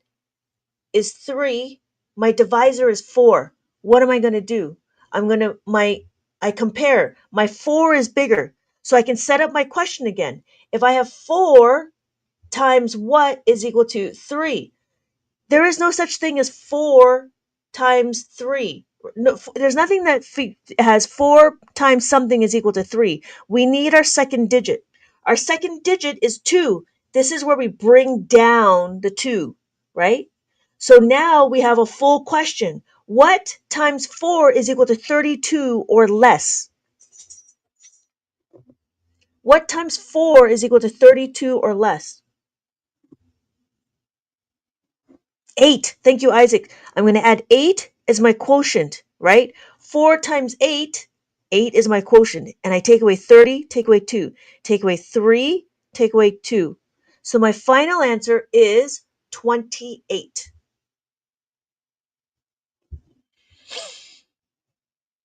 is 3, my divisor is 4. What am I going to do? I compare. My 4 is bigger. So I can set up my question again. If I have 4 times what is equal to 3? There is no such thing as 4 times 3. No, there's nothing that has 4 times something is equal to 3. We need our second digit. Our second digit is 2. This is where we bring down the 2, right? So now we have a full question. What times 4 is equal to 32 or less? What times 4 is equal to 32 or less? 8. Thank you, Isaac. I'm going to add 8 as my quotient, right? 4 times 8, 8 is my quotient. And I take away 30, take away 2. Take away 3, take away 2. So my final answer is 28.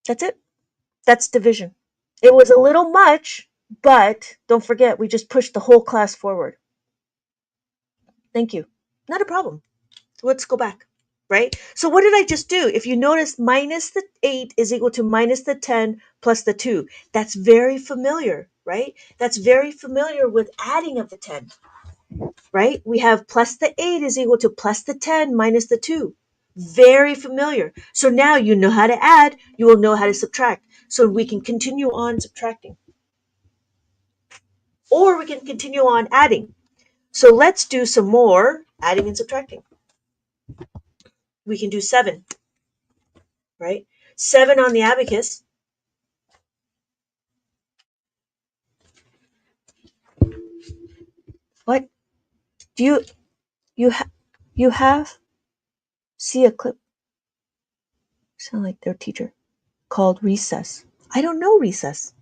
That's it. That's division. It was a little much, but don't forget, we just pushed the whole class forward. Thank you. Not a problem. Let's go back, right? So what did I just do? If you notice, minus the 8 is equal to minus the 10 plus the 2. That's very familiar, right? That's very familiar with adding of the 10, right? We have plus the 8 is equal to plus the 10 minus the 2. Very familiar. So now you know how to add, you will know how to subtract. So we can continue on subtracting. Or we can continue on adding. So let's do some more adding and subtracting. We can do 7, right? 7 on the abacus. What? Do you ha- you have see a clip sound like their teacher called Recess? I don't know Recess.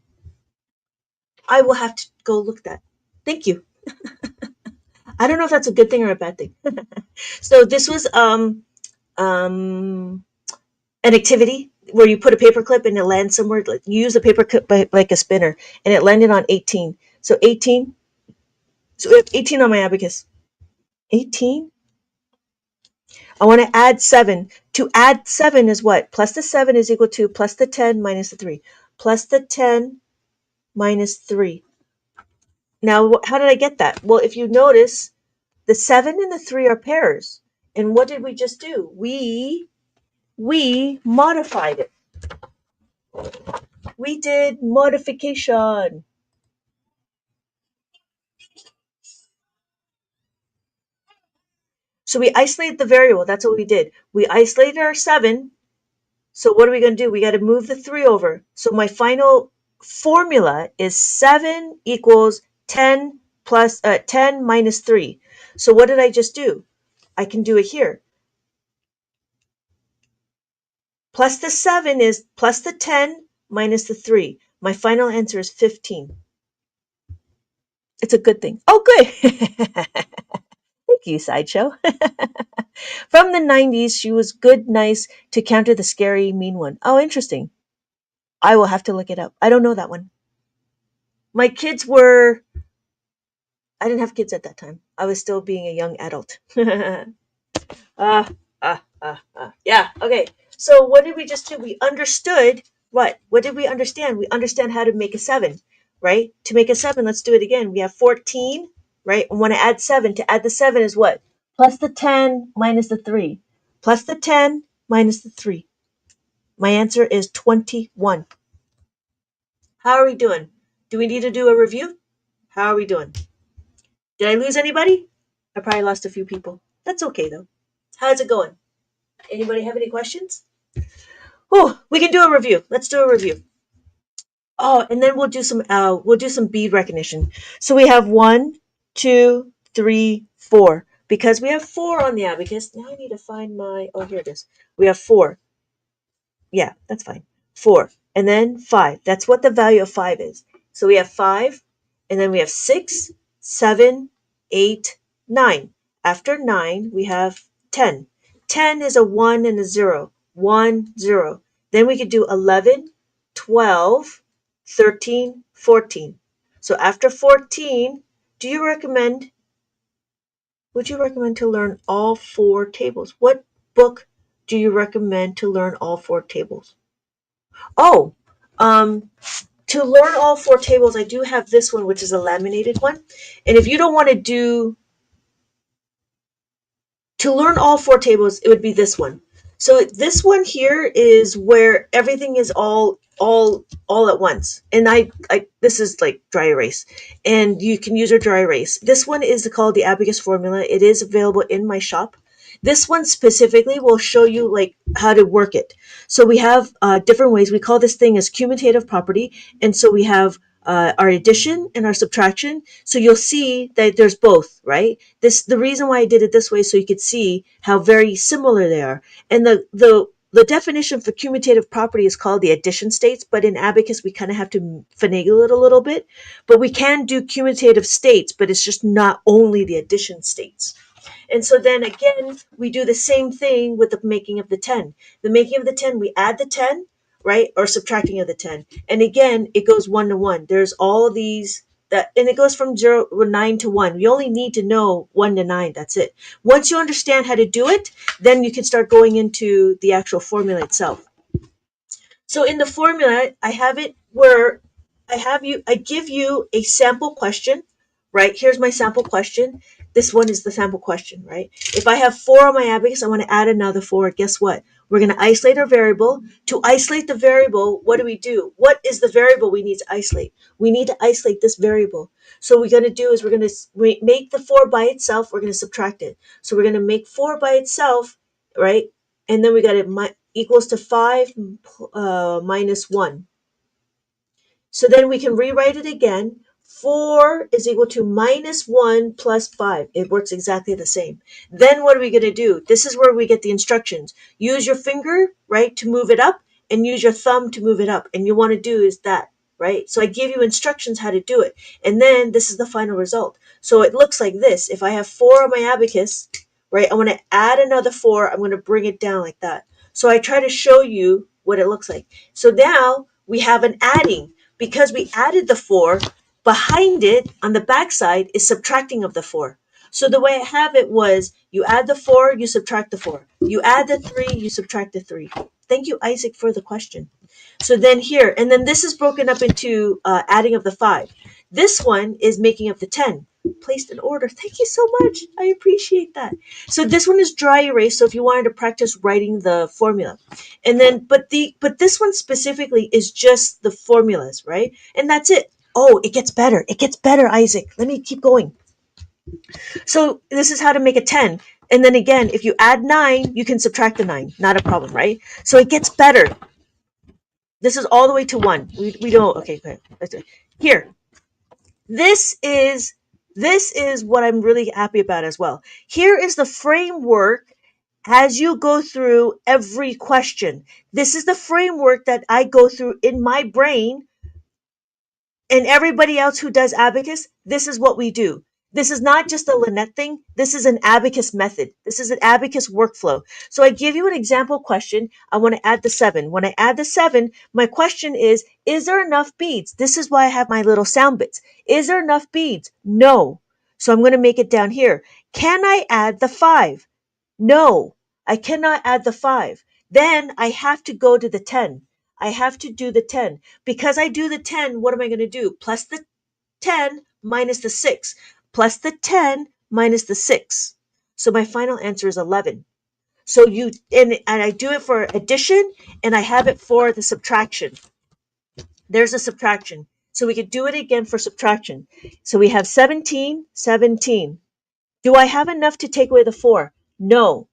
I will have to go look that. Thank you. I don't know if that's a good thing or a bad thing. So this was um an activity where you put a paper clip and it lands somewhere. Like you use a paper clip like a spinner, and it landed on 18. So 18. So we have 18 on my abacus. 18. I want to add 7. To add 7 is what? Plus the 7 is equal to plus the 10 minus the 3. Plus the 10 minus 3. Now, how did I get that? Well, if you notice, the 7 and the 3 are pairs. And what did we just do? We modified it. We did modification. So we isolated the variable. That's what we did. We isolated our 7. So what are we going to do? We got to move the 3 over. So my final formula is 7 equals 10 plus 10 minus 3. So what did I just do? I can do it here. Plus the 7 is plus the 10 minus the 3. My final answer is 15. It's a good thing. Oh, good. Thank you, Sideshow. From the 90s, she was good, nice to counter the scary, mean one. Oh, interesting. I will have to look it up. I don't know that one. My kids were I didn't have kids at that time. I was still being a young adult. Yeah, okay. So what did we just do? We understood what? What did we understand? We understand how to make a 7. right? To make a 7, let's do it again. We have 14, right? And when I add 7, to add the 7 is what? Plus the 10 minus the 3. Plus the 10 minus the 3. My answer is 21. How are we doing? Do we need to do a review? How are we doing? Did I lose anybody? I probably lost a few people. That's okay though. How's it going? Anybody have any questions? Oh, we can do a review. Let's do a review. Oh, and then we'll do some bead recognition. So we have 1, 2, 3, 4. Because we have 4 on the abacus, now I need to find my, oh, here it is. We have 4. Yeah, that's fine. 4. And then 5. That's what the value of 5 is. So we have 5, and then we have 6, 7, 8, 9. After 9, we have 10. 10 is a 1 and a 0. 1, 0. Then we could do 11, 12, 13, 14. So after 14, do you recommend, would you recommend to learn all 4 tables? What book do you recommend to learn all 4 tables? Oh, um, to learn all 4 tables, I do have this one, which is a laminated one. And if you don't want to do, to learn all 4 tables, it would be this one. So this one here is where everything is all at once. And I this is like dry erase, and you can use your dry erase. This one is called the Abacus formula. It is available in my shop. This one specifically will show you like how to work it. So we have different ways. We call this thing as commutative property, and so we have our addition and our subtraction. So you'll see that there's both, right? The reason why I did it this way, so you could see how very similar they are. And the definition for commutative property is called the addition states, but in Abacus we kind of have to finagle it a little bit. But we can do commutative states, but it's just not only the addition states. And so then again, we do the same thing with the making of the 10. The making of the 10, we add the 10, right? Or subtracting of the 10. And again, it goes 1 to 1. There's all of these that, and it goes from 9 to 1. We only need to know 1 to 9. That's it. Once you understand how to do it, then you can start going into the actual formula itself. So in the formula, I have it where I give you a sample question, right? Here's my sample question. This one is the sample question, right? If I have 4 on my abacus, I want to add another 4. Guess what? We're going to isolate our variable. To isolate the variable, what do? What is the variable we need to isolate? We need to isolate this variable. So what we're going to do is we're going to make the 4 by itself. We're going to subtract it. So we're going to make 4 by itself, right? And then we got it equals to 5 minus 1. So then we can rewrite it again. 4 is equal to minus 1 plus 5. It works exactly the same. Then what are we going to do? This is where we get the instructions. Use your finger, right, to move it up, and use your thumb to move it up. And you want to do is that, right? So I give you instructions how to do it. And then this is the final result. So it looks like this. If I have 4 on my abacus, right, I want to add another 4. I'm going to bring it down like that. So I try to show you what it looks like. So now we have an adding. Because we added the 4, behind it on the back side is subtracting of the 4. So the way I have it was you add the 4, you subtract the 4. You add the 3, you subtract the 3. Thank you, Isaac, for the question. So then here, and then this is broken up into adding of the 5. This one is making of the 10. Placed in order. Thank you so much. I appreciate that. So this one is dry erase. So if you wanted to practice writing the formula, and then but this one specifically is just the formulas, right? And that's it. Oh, it gets better. It gets better, Isaac. Let me keep going. So this is how to make a 10. And then again, if you add 9, you can subtract the 9. Not a problem, right? So it gets better. This is all the way to 1. We don't. Okay. Here. This is what I'm really happy about as well. Here is the framework as you go through every question. This is the framework that I go through in my brain, and everybody else who does Abacus, this is what we do. This is not just a Lynette thing. This is an Abacus method. This is an Abacus workflow. So I give you an example question. I want to add the 7. When I add the 7, my question is there enough beads? This is why I have my little sound bits. Is there enough beads? No. So I'm going to make it down here. Can I add the 5? No, I cannot add the 5. Then I have to go to the 10. I have to do the 10. Because I do the 10, what am I going to do? Plus the 10 minus the 6. Plus the 10 minus the 6. So my final answer is 11. So and I do it for addition and I have it for the subtraction. There's a subtraction. So we could do it again for subtraction. So we have 17, 17. Do I have enough to take away the 4? No,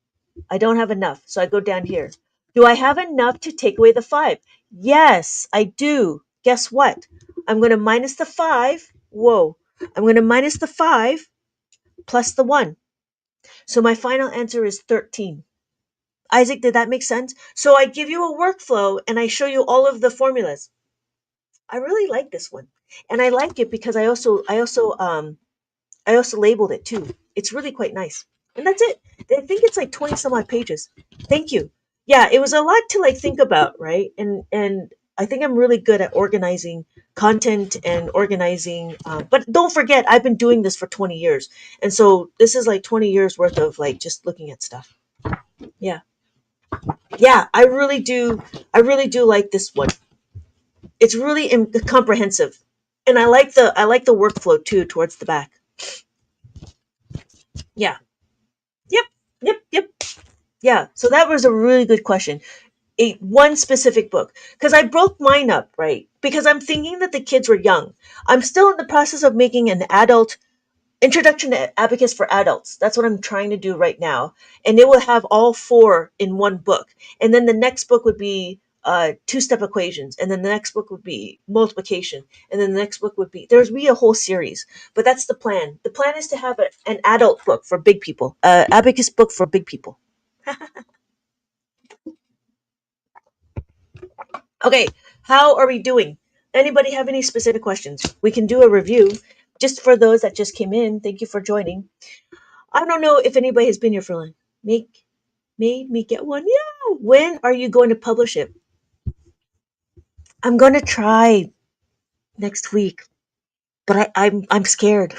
I don't have enough. So I go down here. Do I have enough to take away the 5? Yes, I do. Guess what? I'm going to minus the 5. Whoa. I'm going to minus the 5 plus the 1. So my final answer is 13. Isaac, did that make sense? So I give you a workflow and I show you all of the formulas. I really like this one. And I like it because I also labeled it too. It's really quite nice. And that's it. I think it's like 20 some odd pages. Thank you. Yeah, it was a lot to like think about, right? And I think I'm really good at organizing content and organizing. But don't forget, I've been doing this for 20 years, and so this is like 20 years worth of like just looking at stuff. Yeah, yeah, I really do. I really do like this one. It's really comprehensive, and I like the workflow too towards the back. Yeah. Yep. Yep. Yep. Yeah, so that was a really good question. One specific book, because I broke mine up, right? Because I'm thinking that the kids were young. I'm still in the process of making an adult introduction to Abacus for adults. That's what I'm trying to do right now, and it will have all four in one book. And then the next book would be two-step equations, and then the next book would be multiplication, and then the next book would be there's be a whole series. But that's the plan. The plan is to have an adult book for big people, Abacus book for big people. Okay, how are we doing? Anybody have any specific questions? We can do a review. Just for those that just came in, thank you for joining. I don't know if anybody has been here for long. Made me get one. Yeah. When are you going to publish it? I'm going to try next week, but I'm scared.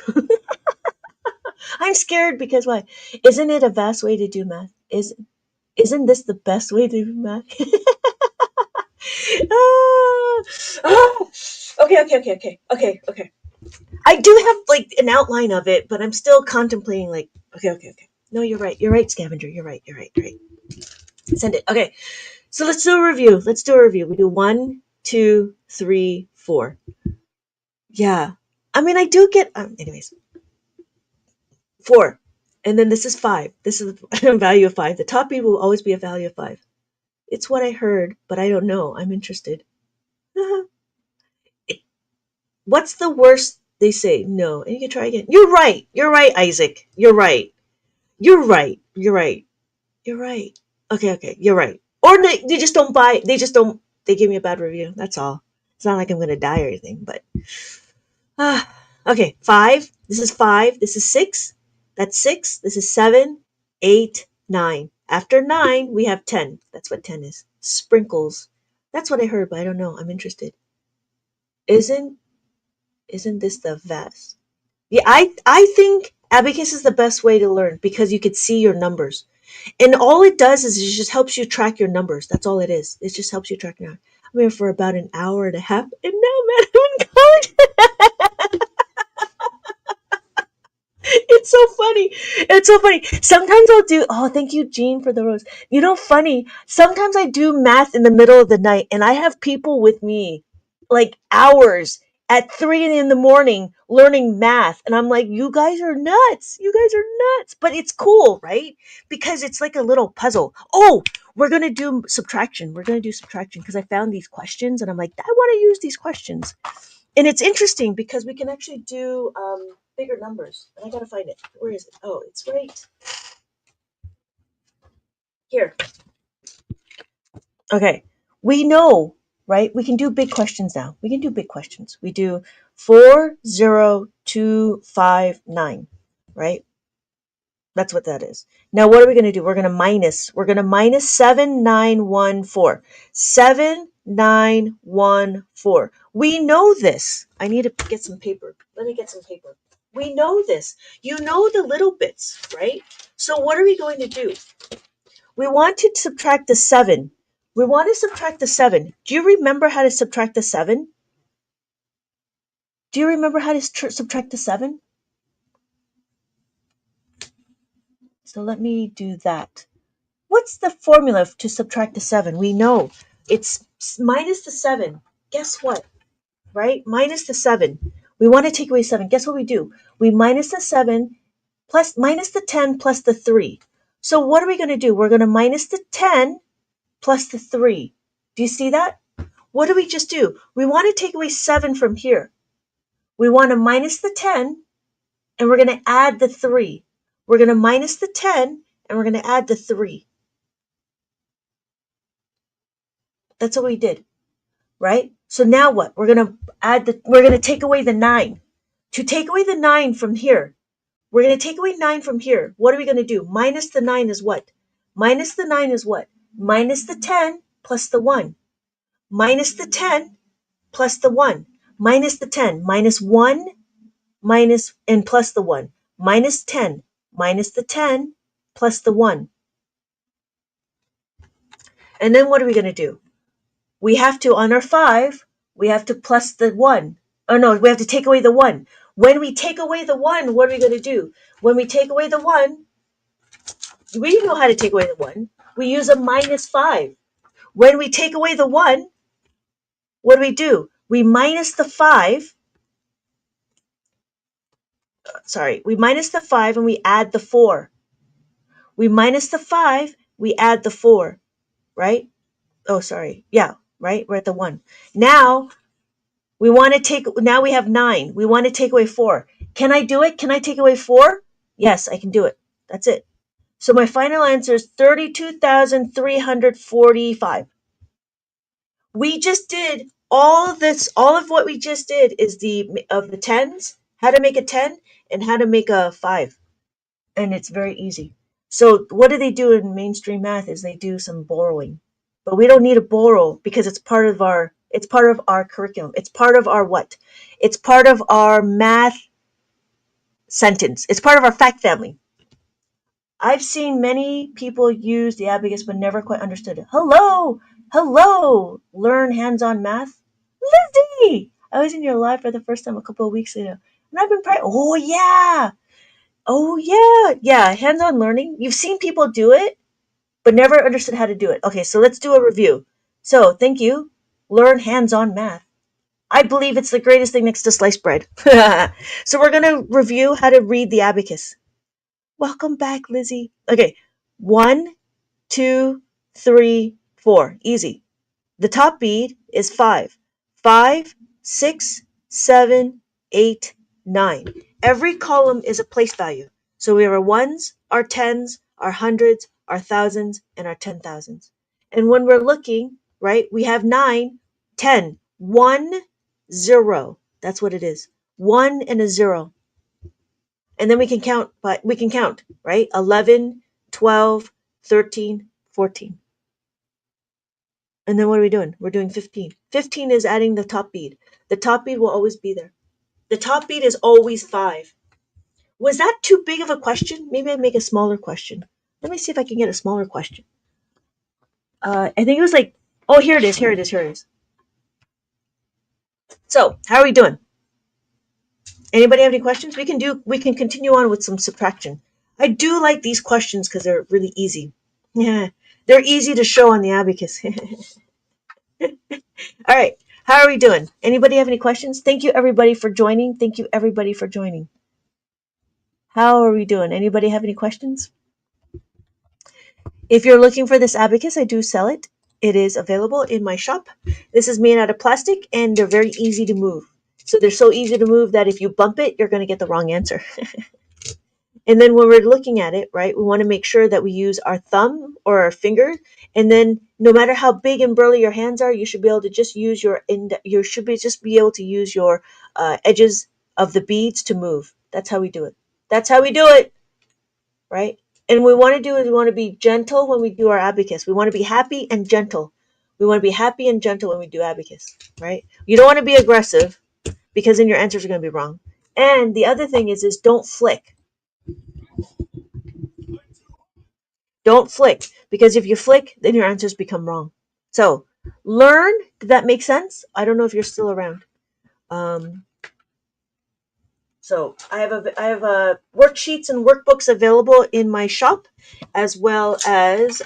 I'm scared because why? Isn't it a vast way to do math? Isn't this the best way to do math? ah, ah. Okay. I do have like an outline of it, but I'm still contemplating. Like, okay. No, you're right. You're right, Scavenger. You're right. You're right. Send it. Okay. So let's do a review. We do 1, 2, 3, 4. Yeah. I mean, I do get. Anyways, 4, and then this is 5. This is a value of 5. The top B will always be a value of 5. It's what I heard, but I don't know. I'm interested. What's the worst they say? No, and you can try again. You're right. You're right, Isaac. You're right. You're right. You're right. You're right. Okay. You're right. Or they just don't buy. They just don't. They give me a bad review. That's all. It's not like I'm gonna die or anything. But okay. 5. This is 5. This is 6. That's 6. This is 7, 8, 9. After 9, we have 10. That's what 10 is. Sprinkles. That's what I heard, but I don't know. I'm interested. Isn't isn't this the vast? Yeah, I think Abacus is the best way to learn because you could see your numbers. And all it does is it just helps you track your numbers. That's all it is. It just helps you track your. I'm here for about an hour and a half, and now, man, I'm in college. It's so funny. It's so funny. Sometimes I'll do. Oh, thank you, Jean, for the rose. You know, funny. Sometimes I do math in the middle of the night, and I have people with me, like hours at 3 in the morning learning math, and I'm like, you guys are nuts. You guys are nuts. But it's cool, right? Because it's like a little puzzle. Oh, we're gonna do subtraction. We're gonna do subtraction because I found these questions, and I'm like, I want to use these questions. And it's interesting because we can actually do bigger numbers. And I gotta find it. Where is it? Oh, it's right here. Okay. We know, right? We can do big questions now. We can do big questions. We do 40259, right? That's what that is. Now, what are we going to do? We're going to minus 7914. 7914. We know this. I need to get some paper. Let me get some paper. We know this. You know the little bits, right? So what are we going to do? We want to subtract the 7. We want to subtract the 7. Do you remember how to subtract the 7? Do you remember how to subtract the 7? So let me do that. What's the formula to subtract the 7? We know it's minus the 7. Guess what? Right? Minus the 7. We want to take away 7. Guess what we do? We minus the 7 plus minus the 10 plus the 3. So what are we going to do? We're going to minus the 10 plus the 3. Do you see that? What do we just do? We want to take away 7 from here. We want to minus the 10 and we're going to add the 3. We're going to minus the 10 and we're going to add the 3. That's what we did, right? So now what? We're going to take away the 9. To take away the 9 from here, we're going to take away 9 from here. What are we going to do? Minus the 9 is what? Minus the 9 is what? Minus the 10 plus the 1. Minus the 10 plus the 1. Minus the 10. Minus 1 minus and plus the 1. Minus 10. Minus the 10 plus the 1. And then what are we going to do? We have to, on our 5, we have to plus the 1. Oh no, we have to take away the 1. When we take away the 1, what are we going to do? When we take away the 1, we know how to take away the 1. We use a minus 5. When we take away the 1, what do we do? We minus the 5. We minus the 5 and we add the 4. We minus the 5, we add the 4, right? Oh, sorry. Yeah, right? We're at the 1. Now, now we have 9. We want to take away 4. Can I do it? Can I take away 4? Yes, I can do it. That's it. So my final answer is 32,345. We just did all this. All of what we just did is of the tens, how to make a 10 and how to make a 5. And it's very easy. So what do they do in mainstream math is they do some borrowing. But we don't need to borrow because it's part of our curriculum. It's part of our what? It's part of our math sentence. It's part of our fact family. I've seen many people use the abacus but never quite understood it. Hello, learn hands-on math. Lizzie, I was in your live for the first time a couple of weeks ago, and I've been practicing. Oh yeah, hands-on learning. You've seen people do it, but never understood how to do it. Okay, so let's do a review. So thank you. Learn hands-on math. I believe it's the greatest thing next to sliced bread. So we're gonna review how to read the abacus. Welcome back, Lizzie. Okay, 1, 2, 3, 4. Easy. The top bead is 5. 5, 6, 7, 8, 9. Every column is a place value. So we have our ones, our tens, our hundreds, our thousands, and our 10,000s. And when we're looking, right, we have 9, 10, 1, 0. That's what it is. 1 and a 0. And then we can count, right? 11, 12, 13, 14. And then what are we doing? We're doing 15. 15 is adding the top bead. The top bead will always be there. The top bead is always 5. Was that too big of a question? Maybe I'd make a smaller question. Let me see if I can get a smaller question. I think it was like, oh, here it is. So, how are we doing? Anybody have any questions? We can continue on with some subtraction. I do like these questions because they're really easy. Yeah, they're easy to show on the abacus. All right, how are we doing? Anybody have any questions? Thank you everybody for joining. How are we doing? Anybody have any questions? If you're looking for this abacus, I do sell it. It is available in my shop. This is made out of plastic and they're very easy to move. So they're so easy to move that if you bump it, you're going to get the wrong answer. And then when we're looking at it, right, we want to make sure that we use our thumb or our finger. And then no matter how big and burly your hands are, you should be able to just use just be able to use your edges of the beads to move. That's how we do it. Right? And we want to be gentle when we do our abacus. We want to be happy and gentle. When we do abacus, right? You don't want to be aggressive because then your answers are going to be wrong. And the other thing is don't flick. Don't flick, because if you flick, then your answers become wrong. So learn. Did that make sense? I don't know if you're still around. Um, so I have worksheets and workbooks available in my shop, as well as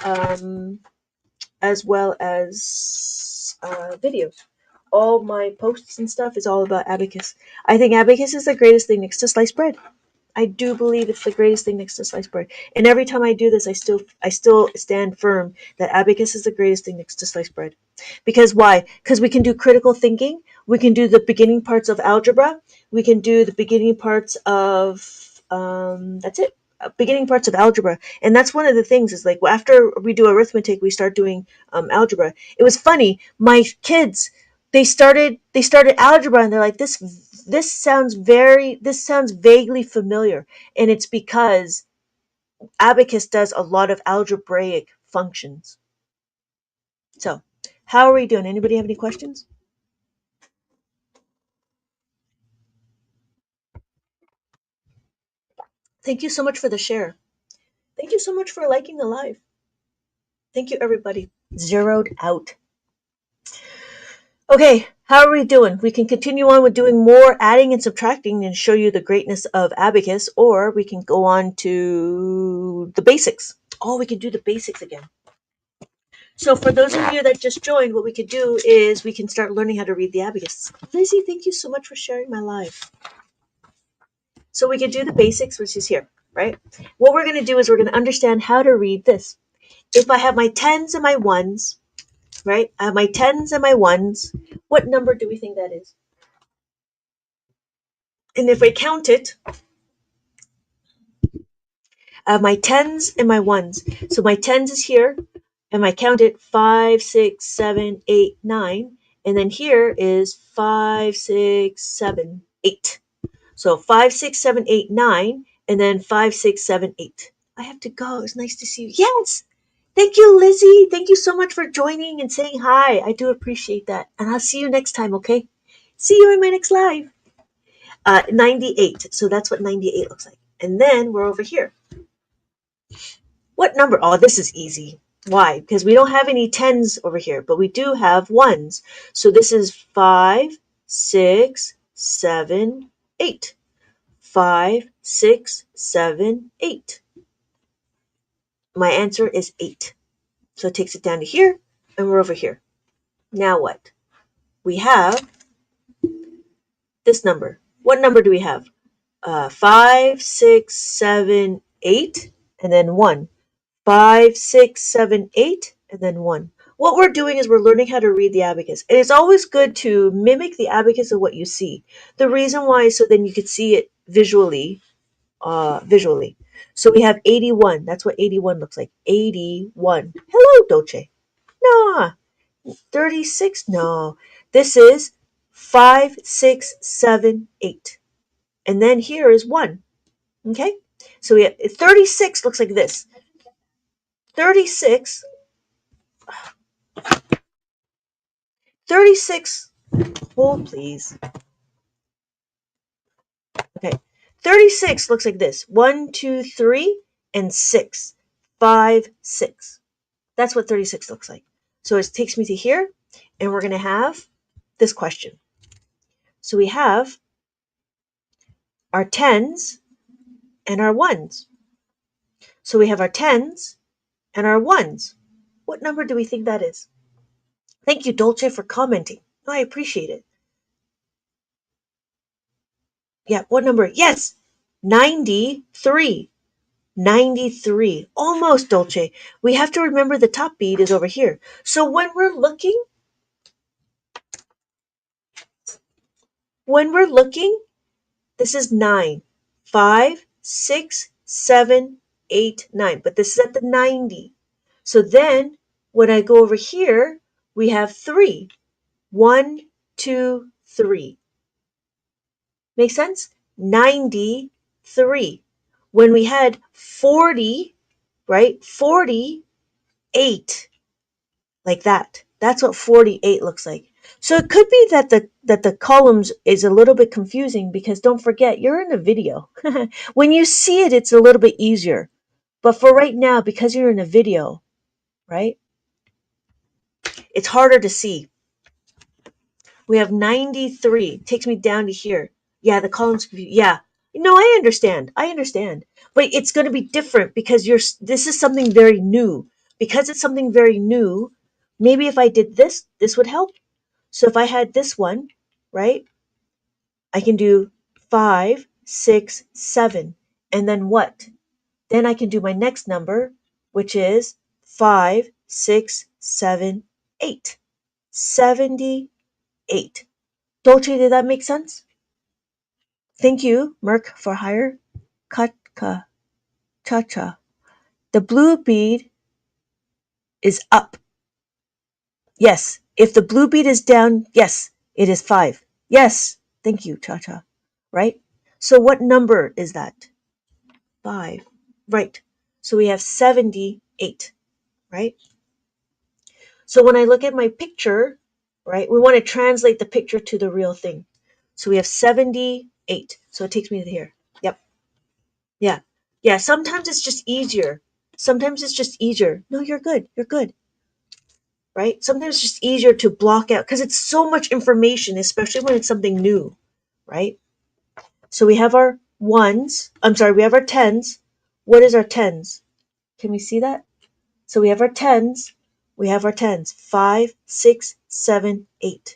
videos. All my posts and stuff is all about Abacus. I think Abacus is the greatest thing next to sliced bread. I do believe it's the greatest thing next to sliced bread. And every time I do this, I still stand firm that Abacus is the greatest thing next to sliced bread. Because why? Because we can do critical thinking. We can do the beginning parts of algebra. We can do the beginning parts of that's it. Beginning parts of algebra, and that's one of the things is like after we do arithmetic, we start doing algebra. It was funny. My kids, they started algebra, and they're like, this sounds vaguely familiar, and it's because Abacus does a lot of algebraic functions. So, how are we doing? Anybody have any questions? Thank you so much for the share. Thank you so much for liking the live. Thank you, everybody. Zeroed out. Okay, how are we doing? We can continue on with doing more adding and subtracting and show you the greatness of Abacus, or we can go on to the basics. Oh, we can do the basics again. So for those of you that just joined, what we could do is we can start learning how to read the Abacus. Lizzie, thank you so much for sharing my live. So we could do the basics, which is here, right? What we're going to do is we're going to understand how to read this. If I have my tens and my ones, right? I have my tens and my ones. What number do we think that is? And if I count it, I have my tens and my ones. So my tens is here, and I count it 5, 6, 7, 8, 9. And then here is 5, 6, 7, 8. So 5, 6, 7, 8, 9, and then 5, 6, 7, 8. I have to go. It's nice to see you. Yes. Thank you, Lizzie. Thank you so much for joining and saying hi. I do appreciate that. And I'll see you next time, okay? See you in my next live. 98. So that's what 98 looks like. And then we're over here. What number? Oh, this is easy. Why? Because we don't have any tens over here, but we do have ones. So this is 5, 6, 7, 8. 5, 6, 7, 8. My answer is 8. So it takes it down to here, and we're over here. Now what? We have this number. What number do we have? 5, 6, 7, 8, and then 1. 5, 6, 7, 8, and then 1. What we're doing is we're learning how to read the abacus. And it's always good to mimic the abacus of what you see. The reason why is so then you could see it visually. So we have 81. That's what 81 looks like. 81. Hello, Dolce. No. 36. No. This is 5, 6, 7, 8. And then here is 1. Okay? So we have 36 looks like this. 36 36 hold please. Okay. 36 looks like this. 1, 2, 3, and 6. 5, 6. That's what 36 looks like. So it takes me to here, and we're going to have this question. So we have our tens and our ones. So we have our tens and our ones. What number do we think that is? Thank you, Dolce, for commenting. Oh, I appreciate it. Yeah, what number? Yes, 93. 93. Almost, Dolce. We have to remember the top bead is over here. So when we're looking, this is 9. 5, 6, 7, 8, 9. But this is at the 90. So then when I go over here, we have 3. 1, 2, 3. Make sense? 93. When we had 40, right? 48, like that. That's what 48 looks like. So it could be that the columns is a little bit confusing because don't forget, you're in a video. When you see it, it's a little bit easier. But for right now, because you're in a video, right? It's harder to see. We have 93. Takes me down to here. Yeah, the columns. Yeah. No, I understand. I understand. But it's going to be different because this is something very new. Because it's something very new, maybe if I did this, this would help. So if I had this one, right, I can do 5, 6, 7. And then what? Then I can do my next number, which is 5, 6, 7, 8. 78. Dolce, did that make sense? Thank you, Merc, for hire. Katka, cha-cha. The blue bead is up. Yes. If the blue bead is down, yes, it is 5. Yes. Thank you, cha-cha. Right? So what number is that? 5. Right. So we have 78. Right? So when I look at my picture, right, we want to translate the picture to the real thing. So we have 78. So it takes me to here. Yep. Yeah. Yeah. Sometimes it's just easier. Sometimes it's just easier. No, you're good. You're good. Right? Sometimes it's just easier to block out because it's so much information, especially when it's something new. Right? So we have our ones. I'm sorry, we have our tens. What is our tens? Can we see that? So we have our tens. We have our tens. 5, 6, 7, 8.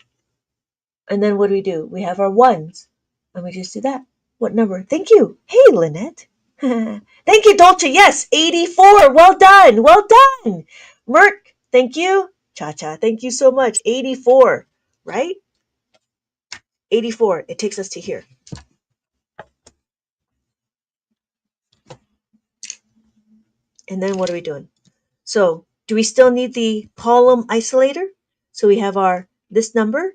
And then what do? We have our ones. And we just do that. What number? Thank you. Hey, Lynette. Thank you, Dolce. Yes, 84. Well done. Well done. Merc, thank you. Cha Cha, thank you so much. 84, right? 84. It takes us to here. And then what are we doing? So, do we still need the column isolator? So we have our this number,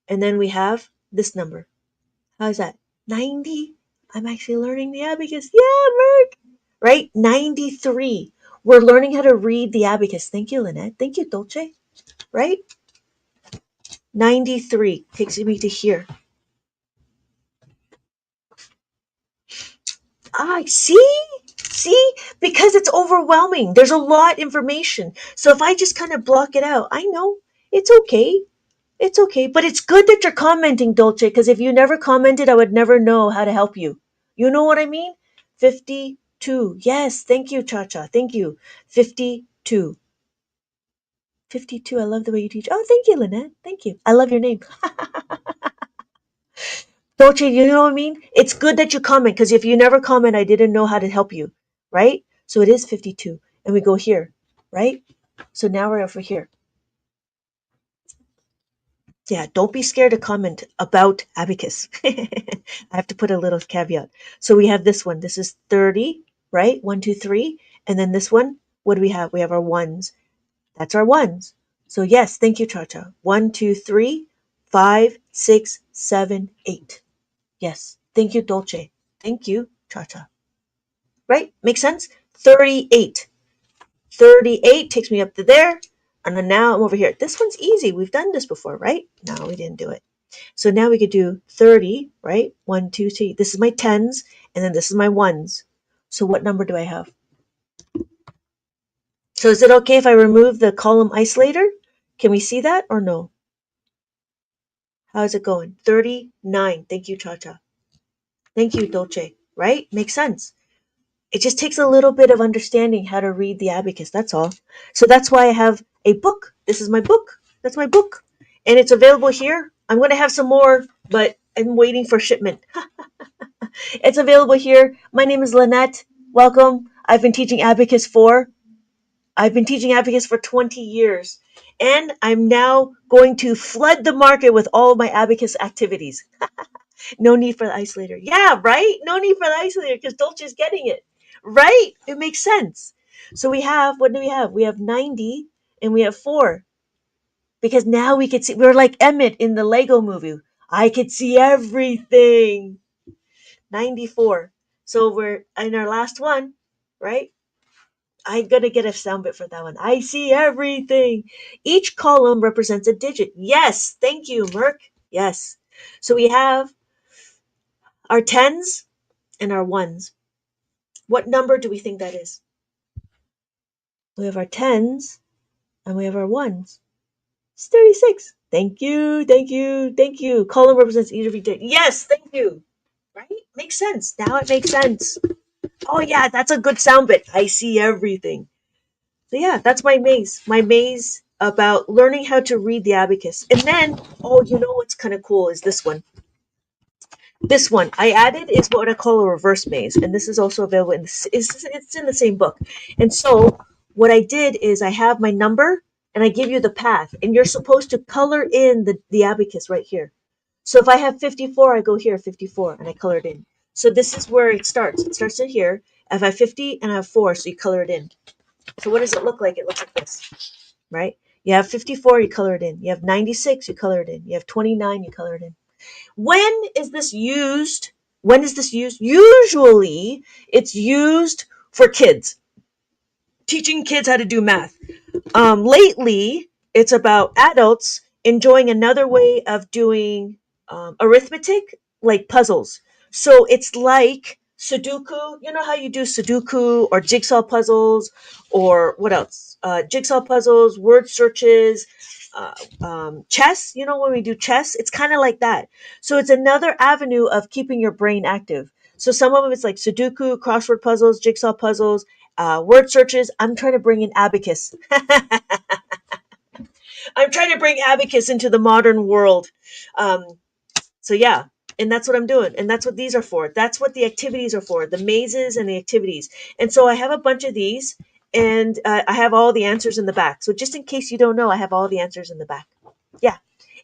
and then we have this number. How's that? 90? I'm actually learning the abacus. Yeah, Merc. Right? 93. We're learning how to read the abacus. Thank you, Lynette. Thank you, Dolce. Right? 93 takes me to here. See? See? Because it's overwhelming. There's a lot of information. So if I just kind of block it out, I know it's okay. It's okay. But it's good that you're commenting, Dolce, because if you never commented, I would never know how to help you. You know what I mean? 52. Yes. Thank you, Cha Cha. Thank you. 52. 52. I love the way you teach. Oh, thank you, Lynette. Thank you. I love your name. Dolce, you know what I mean? It's good that you comment because if you never comment, I didn't know how to help you, right? So it is 52. And we go here, right? So now we're over here. Yeah, don't be scared to comment about Abacus. I have to put a little caveat. So we have this one. This is 30, right? 1, 2, 3. And then this one, what do we have? We have our ones. That's our ones. So yes, thank you, Cha-Cha. 1, 2, 3, 5, 6, 7, 8. Yes. Thank you, Dolce. Thank you, Cha-Cha. Right? Makes sense? 38. 38 takes me up to there. And then now I'm over here. This one's easy. We've done this before, right? No, we didn't do it. So now we could do 30, right? 1, 2, 3. This is my tens, and then this is my ones. So what number do I have? So is it okay if I remove the column isolator? Can we see that or no? How's it going? 39. Thank you, Cha-Cha. Thank you, Dolce. Right? Makes sense. It just takes a little bit of understanding how to read the abacus. That's all. So that's why I have a book. This is my book. That's my book. And it's available here. I'm going to have some more, but I'm waiting for shipment. It's available here. My name is Lynette. Welcome. I've been teaching abacus for 20 years. And I'm now going to flood the market with all of my abacus activities. No need for the isolator. Yeah, right? No need for the isolator because Dolce's getting it. Right? It makes sense. So we have, what do we have? We have 90 and we have 4. Because now we could see, we're like Emmett in the Lego movie. I could see everything. 94. So we're in our last one, right? I'm going to get a sound bit for that one. I see everything. Each column represents a digit. Yes. Thank you, Merc. Yes. So we have our tens and our ones. What number do we think that is? We have our tens and we have our ones. It's 36. Thank you, thank you, thank you. Column represents each of each day. Yes, thank you. Right? Makes sense. Now it makes sense. Oh yeah, that's a good sound bit. I see everything. So yeah, that's my maze. My maze about learning how to read the abacus. And then, oh, you know what's kind of cool is this one. This one I added is what I call a reverse maze, and this is also available in it's in the same book. And so what I did is I have my number and I give you the path, and you're supposed to color in the abacus right here. So if I have 54, I go here 54 and I color it in. So this is where it starts. It starts in here. If I have 50 and I have 4, so you color it in. So what does it look like? It looks like this, right? You have 54, you color it in. You have 96, you color it in. You have 29, you color it in. When is this used? When is this used? Usually it's used for kids, teaching kids how to do math. Lately, it's about adults enjoying another way of doing arithmetic, like puzzles. So it's like Sudoku. You know how you do Sudoku or jigsaw puzzles, or what else? Jigsaw puzzles, word searches, chess. You know, when we do chess, it's kind of like that. So it's another avenue of keeping your brain active. So some of them it's like Sudoku, crossword puzzles, jigsaw puzzles, word searches. I'm trying to bring in Abacus. I'm trying to bring Abacus into the modern world. Um, so yeah, and that's what I'm doing, and that's what these are for. That's what the activities are for, the mazes and the activities. And so I have a bunch of these, and I have all the answers in the back. So just in case you don't know, I have all the answers in the back. Yeah,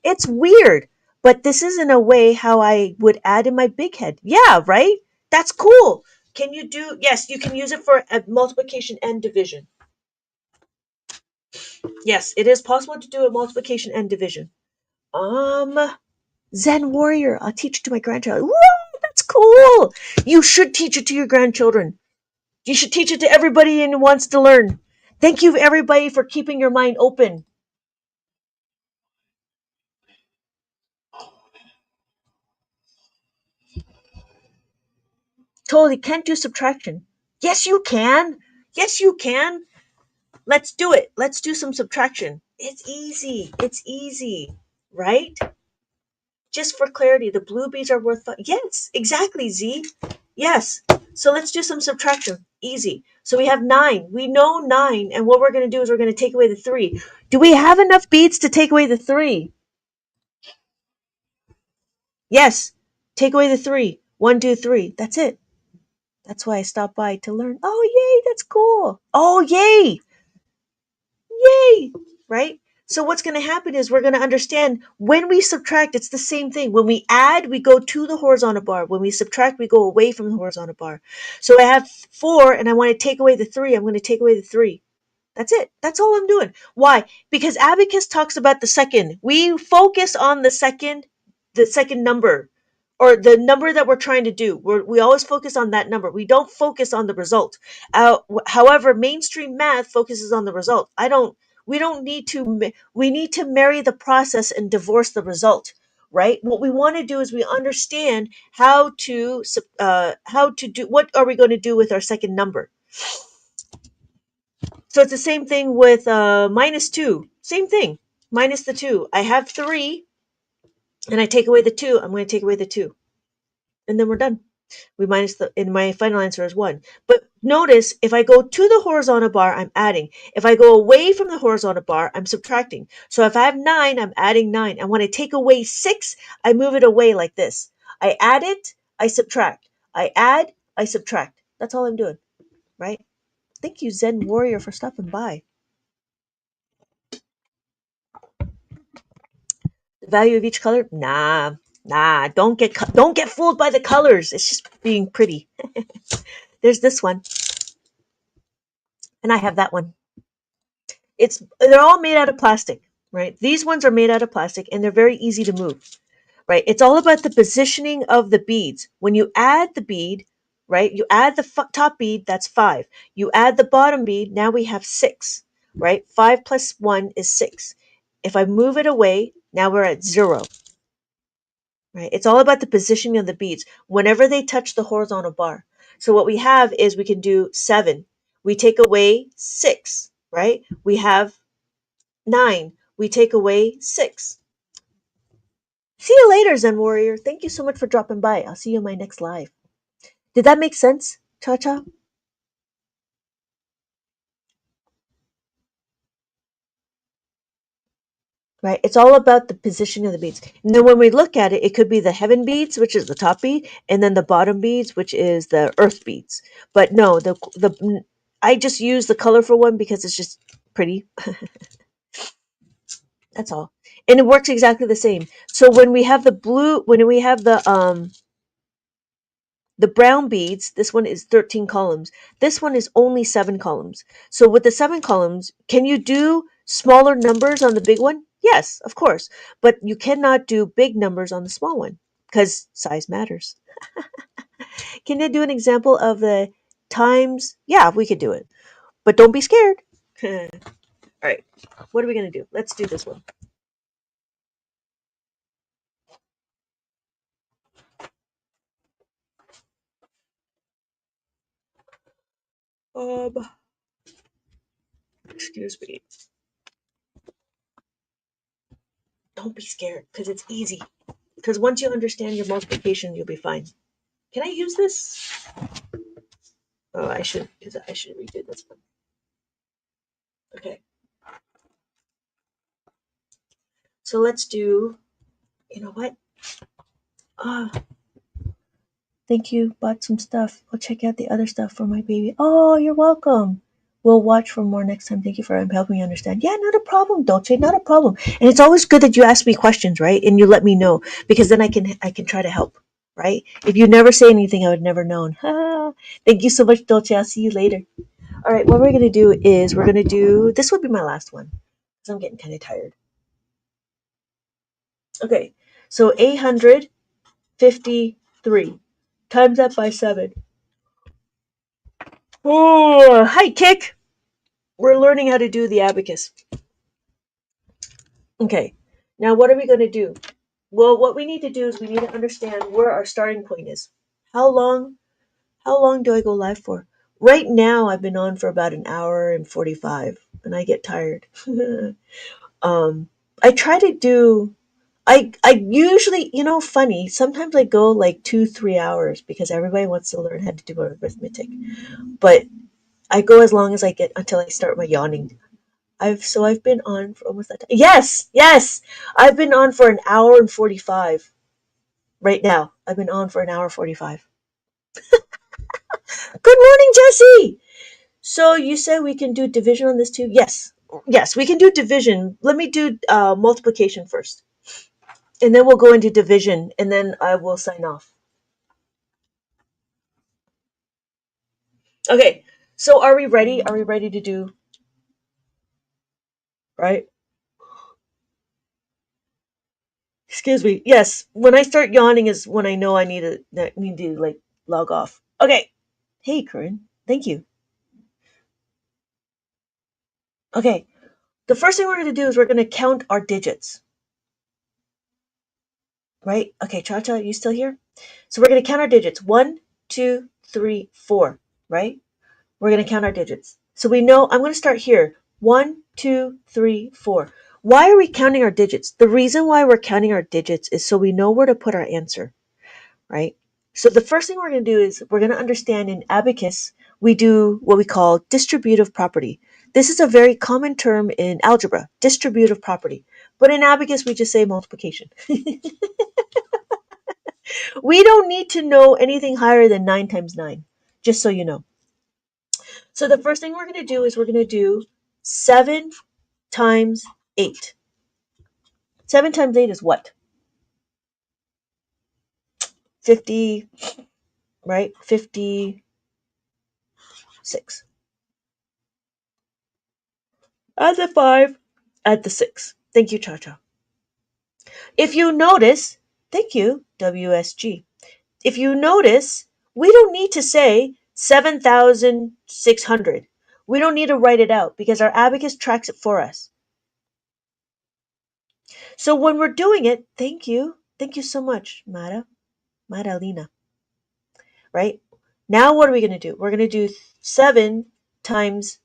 it's weird, but this is in a way how I would add in my big head. Yeah, right. That's cool. Can you do? Yes, you can use it for multiplication and division. Yes, it is possible to do a multiplication and division. Um, Zen Warrior. I'll teach it to my grandchild. Whoa, that's cool. You should teach it to your grandchildren. You should teach it to everybody who wants to learn. Thank you, everybody, for keeping your mind open. Totally can't do subtraction. Yes, you can. Yes, you can. Let's do it. Let's do some subtraction. It's easy. It's easy, right? Just for clarity, the blue beads are worth. Yes, exactly, Z. Yes. So let's do some subtraction. Easy. So we have 9. We know 9, and what we're going to do is we're going to take away the 3. Do we have enough beads to take away the 3? Yes. Take away the 3. 1, 2, 3. That's it. That's why I stopped by to learn. Oh, yay, that's cool. Oh, yay. Yay! Right? So what's going to happen is we're going to understand when we subtract, it's the same thing. When we add, we go to the horizontal bar. When we subtract, we go away from the horizontal bar. So I have 4 and I want to take away the 3. I'm going to take away the 3. That's it. That's all I'm doing. Why? Because Abacus talks about the second. We focus on the second number, or the number that we're trying to do. We always focus on that number. We don't focus on the result. However, mainstream math focuses on the result. I don't. We don't need to. We need to marry the process and divorce the result. Right. What we want to do is we understand how to do. What are we going to do with our second number? So it's the same thing with minus 2. Same thing. Minus the 2. I have 3 and I take away the 2. I'm going to take away the 2. And then we're done. We minus the, and my final answer is 1. But notice if I go to the horizontal bar, I'm adding. If I go away from the horizontal bar, I'm subtracting. So if I have 9, I'm adding 9. And when I take away 6, I move it away like this. I add it, I subtract. I add, I subtract. That's all I'm doing, right? Thank you, Zen Warrior, for stopping by. The value of each color? Nah, nah. Don't get fooled by the colors. It's just being pretty. There's this one, and I have that one. They're all made out of plastic, right? These ones are made out of plastic, and they're very easy to move, right? It's all about the positioning of the beads. When you add the bead, right? You add the top bead, that's 5. You add the bottom bead, now we have 6, right? 5 plus 1 is 6. If I move it away, now we're at 0. Right? It's all about the positioning of the beads whenever they touch the horizontal bar. So what we have is we can do 7. We take away 6, right? We have 9. we take away 6. See you later, Zen Warrior. Thank you so much for dropping by. I'll see you in my next live. Did that make sense, Cha Cha? Right? It's all about the position of the beads. And then when we look at it, it could be the heaven beads, which is the top bead, and then the bottom beads, which is the earth beads. But no, the I just use the colorful one because it's just pretty. That's all. And it works exactly the same. So when we have the blue, when we have the brown beads, this one is 13 columns. This one is only 7 columns. So with the 7 columns, can you do smaller numbers on the big one? Yes, of course. But you cannot do big numbers on the small one because size matters. Can you do an example of the times? Yeah, we could do it. But don't be scared. All right. What are we going to do? Let's do this one. Um, excuse me. Don't be scared because it's easy. Because once you understand your multiplication, you'll be fine. Can I use this? Oh, I should, because I should redo this one. Okay. So let's do, you know what? Ah, thank you. Bought some stuff. I'll check out the other stuff for my baby. Oh, you're welcome. We'll watch for more next time. Thank you for helping me understand. Yeah, not a problem, Dolce. Not a problem. And it's always good that you ask me questions, right? And you let me know because then I can try to help, right? If you never say anything, I would never known. Thank you so much, Dolce. I'll see you later. All right, what we're gonna do is we're gonna do this. Would be my last one because I'm getting kind of tired. Okay, so 853 times that by 7. Oh, hi, Kick. We're learning how to do the abacus. Okay, now what are we going to do? Well, what we need to do is we need to understand where our starting point is. How long? How long do I go live for? Right now, I've been on for about an hour and 45, and I get tired. I try to do. I usually, funny. Sometimes I go like 2-3 hours because everybody wants to learn how to do arithmetic. But I go as long as I get until I start my yawning. I've been on for almost that time. Yes, yes. I've been on for an hour and 45 right now. I've been on for an hour 45. Good morning, Jesse. So you said we can do division on this too? Yes. Yes, we can do division. Let me do multiplication first. And then we'll go into division and then I will sign off. Okay. So are we ready? Are we ready to do right? Excuse me. Yes. When I start yawning is when I know I need to like log off. Okay. Hey, Corinne. Thank you. Okay. The first thing we're going to do is we're going to count our digits, right? Okay, Cha Cha, you still here? So we're going to count our digits. 1, 2, 3, 4, right? We're going to count our digits. So we know, I'm going to start here. 1, 2, 3, 4. Why are we counting our digits? The reason why we're counting our digits is so we know where to put our answer, right? So the first thing we're going to do is we're going to understand in Abacus, we do what we call distributive property. This is a very common term in algebra, distributive property. But in Abacus, we just say multiplication. We don't need to know anything higher than 9 times 9, just so you know. So the first thing we're going to do is we're going to do 7 times 8. 7 times 8 is what? 50, right? 56. Add the 5, add the 6. Thank you, Cha Cha. If you notice, thank you, WSG. If you notice, we don't need to say 7,600. We don't need to write it out because our abacus tracks it for us. So when we're doing it, thank you. Thank you so much, Maralina. Right? Now what are we going to do? We're going to do 7 times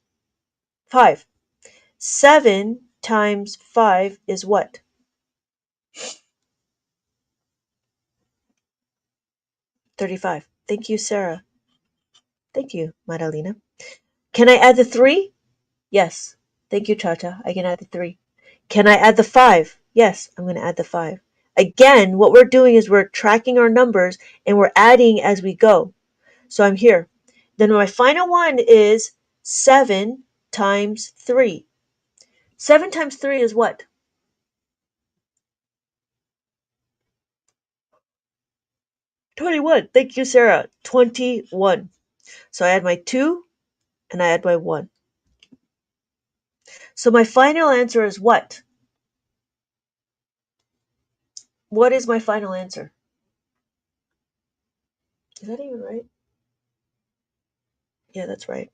5. 7 times 5 is what? 35. Thank you, Sarah. Thank you, Madalena. Can I add the 3? Yes. Thank you, Chacha. I can add the 3. Can I add the 5? Yes, I'm going to add the 5. Again, what we're doing is we're tracking our numbers and we're adding as we go. So I'm here. Then my final one is 7 times 3. 7 times 3 is what? 21. Thank you, Sarah. 21. So I add my 2 and I add my 1. So my final answer is what? What is my final answer? Is that even right? Yeah, that's right.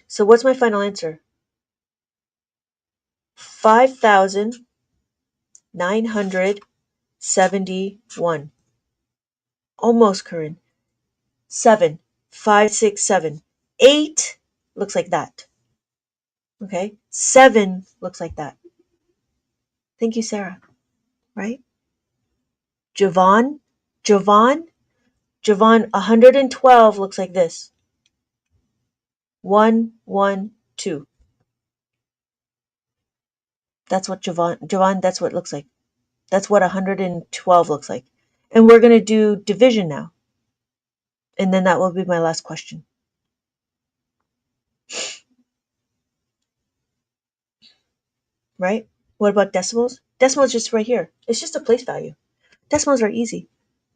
So what's my final answer? 5,971. Almost, Corinne. 7. 5, 6, 7. 8 looks like that. Okay? 7 looks like that. Thank you, Sarah. Right? Javon, Javon, 112 looks like this. 1, 1, 2. That's what Javon, that's what it looks like. That's what 112 looks like. And we're going to do division now. And then that will be my last question. Right? What about decimals? Decimals just right here. It's just a place value. Decimals are easy.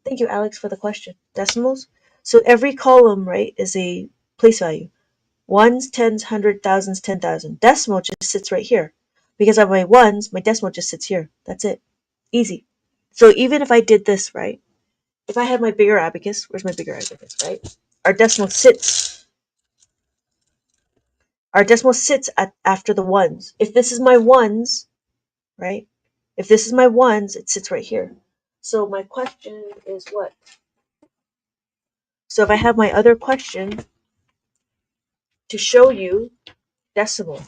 Thank you, Alex, for the question. Decimals. So every column, right, is a place value. Ones, tens, hundred, thousands, 10,000. Decimal just sits right here. Because of my ones, my decimal just sits here. That's it. Easy. So even if I did this, right, if I had my bigger abacus, where's my bigger abacus, right? Our decimal sits. Our decimal sits after the ones. If this is my ones, right? If this is my ones, it sits right here. So my question is what? So if I have my other question to show you decimal,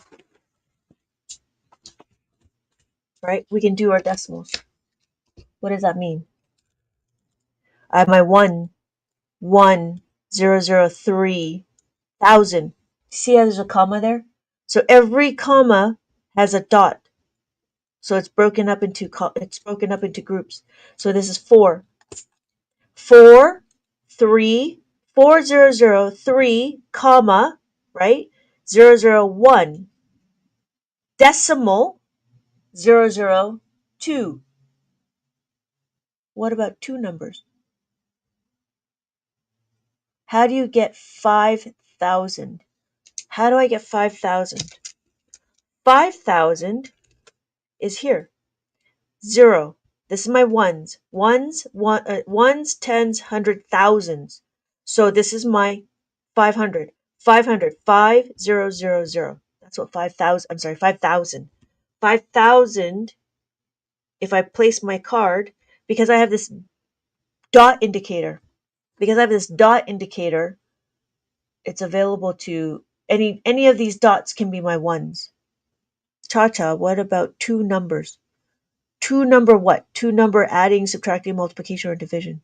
right? We can do our decimals. What does that mean? I have my 1,003,000. See how there's a comma there? So every comma has a dot. So it's broken up into groups. So this is 4. 4, 3, 4003, comma, right? 001. Decimal 002. What about two numbers? How do you get 5,000? How do I get 5,000? 5,000 is here. 0. This is my ones. Ones, tens, hundred, thousands. So this is my 500. 500. 5,000. That's what 5,000. I'm sorry, 5,000. 5,000. If I place my card, because I have this dot indicator. Because I have this dot indicator, it's available to any of these dots can be my ones. Cha-cha, what about two numbers? Two number what? Two number adding, subtracting, multiplication, or division.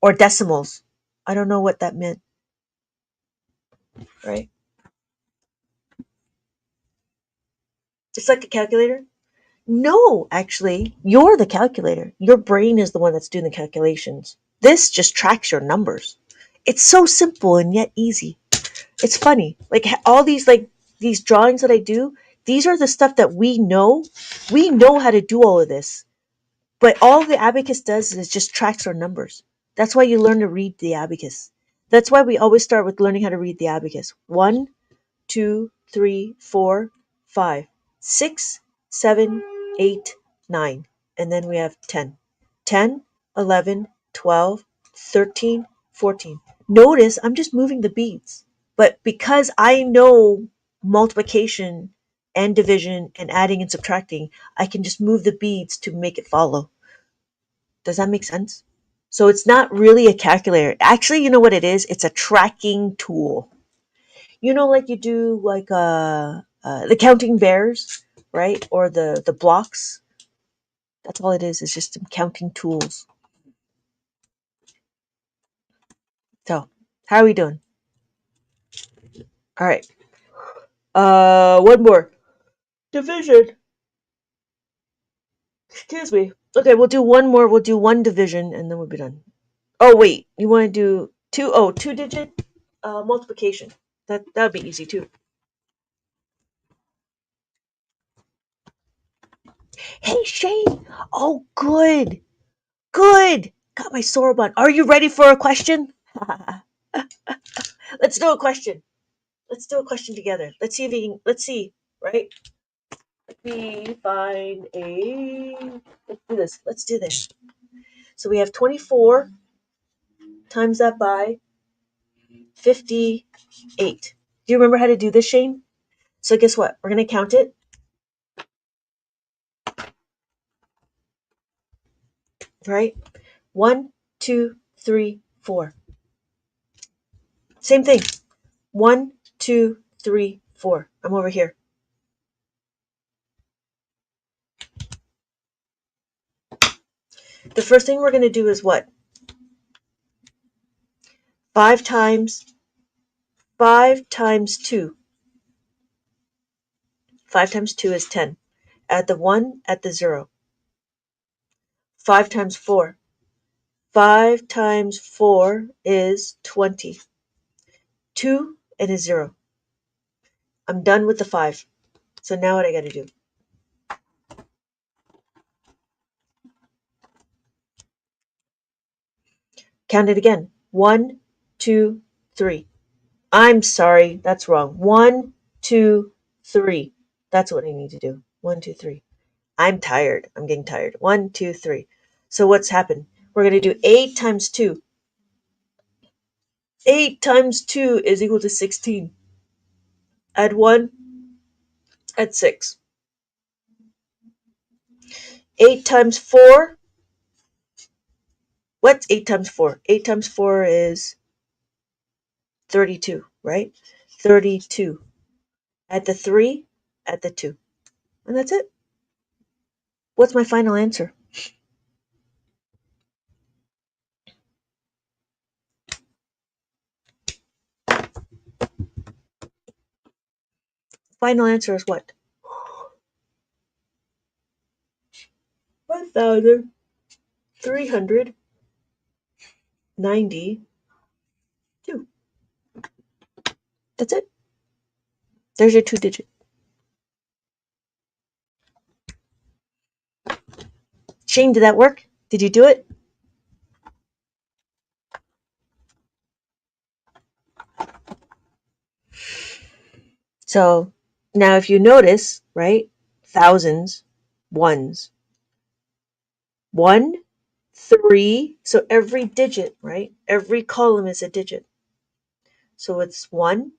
Or decimals. I don't know what that meant. Right? It's like a calculator? No, actually, you're the calculator. Your brain is the one that's doing the calculations. This just tracks your numbers. It's so simple and yet easy. It's funny. Like all these drawings that I do, these are the stuff that we know. We know how to do all of this. But all the abacus does is just tracks our numbers. That's why you learn to read the abacus. That's why we always start with learning how to read the abacus. 1, 2, 3, 4, 5, 6, 7, 8, 9. And then we have 10. 10, 11, 12, 13, 14. Notice I'm just moving the beads. But because I know multiplication and division and adding and subtracting, I can just move the beads to make it follow. Does that make sense? So it's not really a calculator. Actually, you know what it is? It's a tracking tool. Like you do like the counting bears, right? Or the blocks. That's all it is. It's just some counting tools. So, how are we doing? All right. One more. Division. Excuse me. Okay, we'll do one more. We'll do one division, and then we'll be done. Oh wait, you want to do two? Oh, two-digit multiplication. That'd be easy too. Hey Shane. Oh, good, good. Got my Sorbonne. Are you ready for a question? Let's do a question. Let's do a question together. Let's see if we can. Let's see. Right. Let me find a. Let's do this. Let's do this. So we have 24 times that by 58. Do you remember how to do this, Shane? So guess what? We're gonna count it. Right. 1, 2, 3, 4. Same thing. 1, 2, 3, 4. I'm over here. The first thing we're going to do is what? 5 times 5 times 2. 5 times 2 is 10. Add the 1, add the 0. 5 times 4. 5 times 4 is 20. 2 and a 0. I'm done with the 5. So now what I got to do? Count it again. 1, 2, 3. I'm sorry, that's wrong. 1, 2, 3. That's what I need to do. 1, 2, 3. I'm tired. I'm getting tired. 1, 2, 3. So what's happened? We're going to do 8 times 2. 8 times 2 is equal to 16. Add 1, add 6. 8 times 4. What's 8 times 4? 8 times 4 is 32, right? 32. Add the 3, add the 2. And that's it. What's my final answer? Final answer is what? 1,392. That's it. There's your 2-digit. Shane, did that work? Did you do it? So now if you notice, right? Thousands, ones. 1, 3. So every digit, right? Every column is a digit. So it's 1,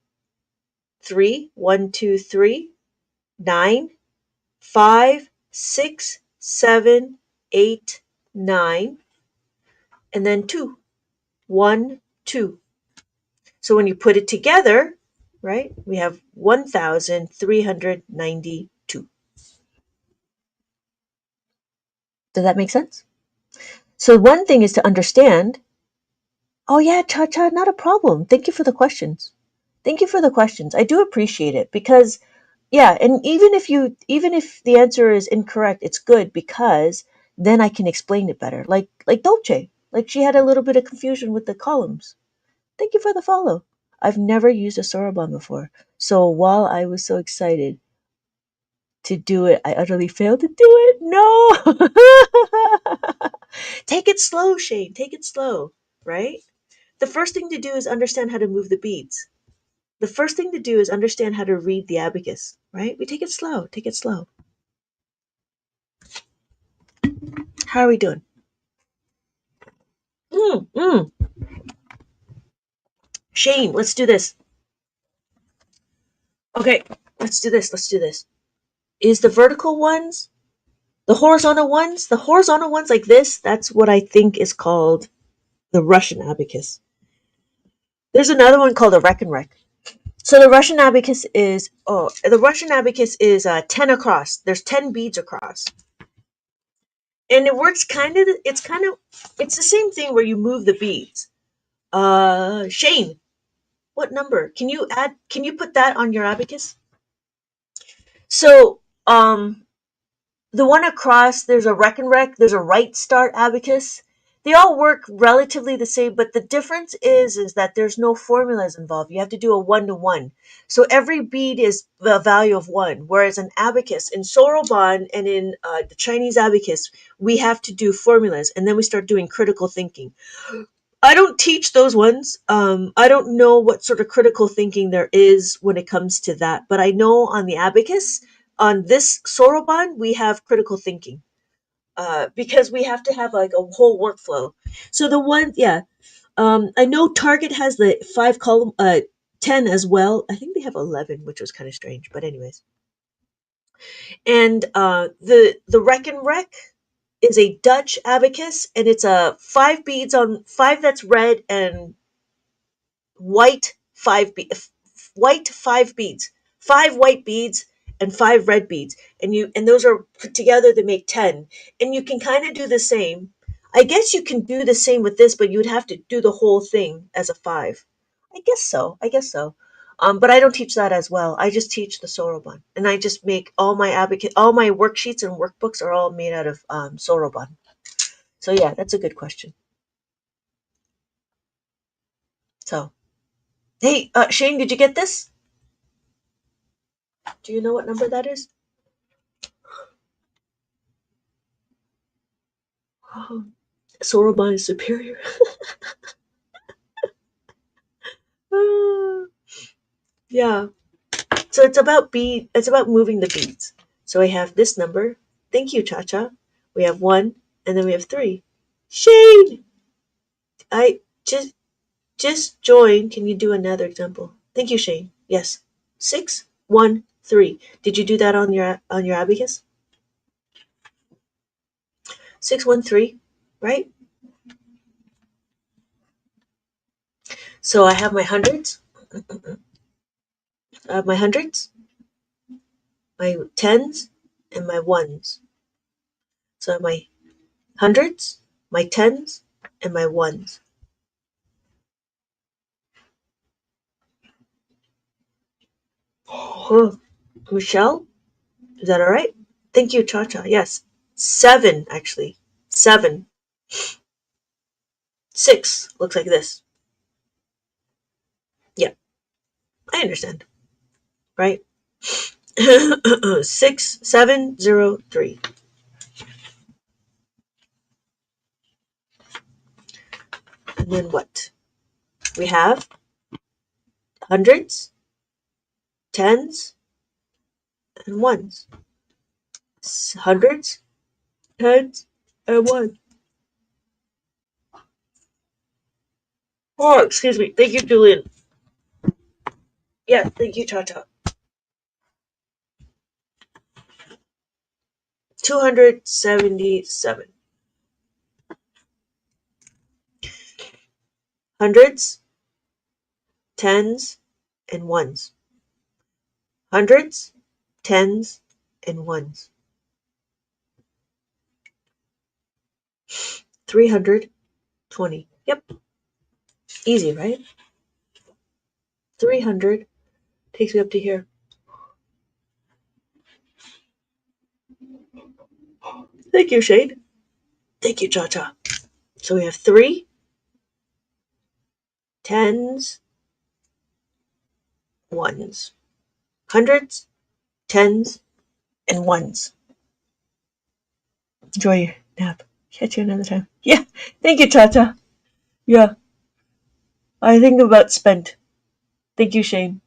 3, 1, 2, 3, 9, 5, 6, 7, 8, 9, and then 2. 1, 2. So when you put it together, right, we have 1,392. Does that make sense? So one thing is to understand. Oh yeah, Cha Cha, not a problem. Thank you for the questions. Thank you for the questions. I do appreciate it because yeah, and even if the answer is incorrect, it's good because then I can explain it better. Like Dolce. Like she had a little bit of confusion with the columns. Thank you for the follow. I've never used a Soroban before. So while I was so excited to do it, I utterly failed to do it. No. Take it slow, Shane. Take it slow, right? The first thing to do is understand how to move the beads. The first thing to do is understand how to read the abacus, right? We take it slow. Take it slow. How are we doing? Mm, mm. Shane, let's do this. Okay, let's do this. Let's do this. Is the vertical ones, the horizontal ones like this, that's what I think is called the Russian abacus. There's another one called a reck and rec. So the Russian abacus is 10 across. There's 10 beads across. And it works it's the same thing where you move the beads. Shane, what number? Can you put that on your abacus? So, the one across, there's a rec and rec, there's a right start abacus. They all work relatively the same, but the difference is that there's no formulas involved. You have to do a 1-to-1. So every bead is the value of one, whereas an abacus in Soroban and in the Chinese abacus, we have to do formulas, and then we start doing critical thinking. I don't teach those ones. I don't know what sort of critical thinking there is when it comes to that, but I know on the abacus, on this Soroban, we have critical thinking because we have to have like a whole workflow. So the one, yeah, I know Target has the 5 column, 10 as well. I think they have 11, which was kind of strange, but anyways. And the Rec and Rec is a Dutch abacus, and it's a 5 beads on 5 that's red and white white 5 beads, 5 white beads and 5 red beads, and those are put together to make 10. And you can kind of do the same. I guess you can do the same with this, but you'd have to do the whole thing as a 5. I guess so. But I don't teach that as well. I just teach the Soroban, and I just make all my worksheets and workbooks are all made out of Soroban. So yeah, that's a good question. So hey, Shane, did you get this? Do you know what number that is? Oh, Soroban is superior. Ah, yeah. So it's about moving the beads. So I have this number. Thank you, Cha Cha. We have 1, and then we have 3. Shane! I just joined. Can you do another example? Thank you, Shane. Yes. 6, 1, 3. Did you do that on your abacus? 6, 1, 3, right? So I have my hundreds, my tens, and my ones. So my hundreds, my tens, and my ones. Oh, Michelle, is that all right? Thank you, Cha Cha. Yes. 7, actually. 7. 6 looks like this. Yeah, I understand. Right? 6, 7, 0, 3. And then what? We have hundreds, tens, and ones. Hundreds, tens, and ones. Oh, excuse me. Thank you, Julian. Yeah, thank you, Cha Cha. 277. Hundreds, tens, and ones. Hundreds, tens, and ones. 320. Yep, easy, right? 300 takes me up to here. Thank you, Shade. Thank you, Cha Cha. So we have 3, tens, ones. Hundreds, tens, and ones. Enjoy your nap. Catch you another time. Yeah, thank you, Cha Cha. Yeah, I think about spent. Thank you, Shane.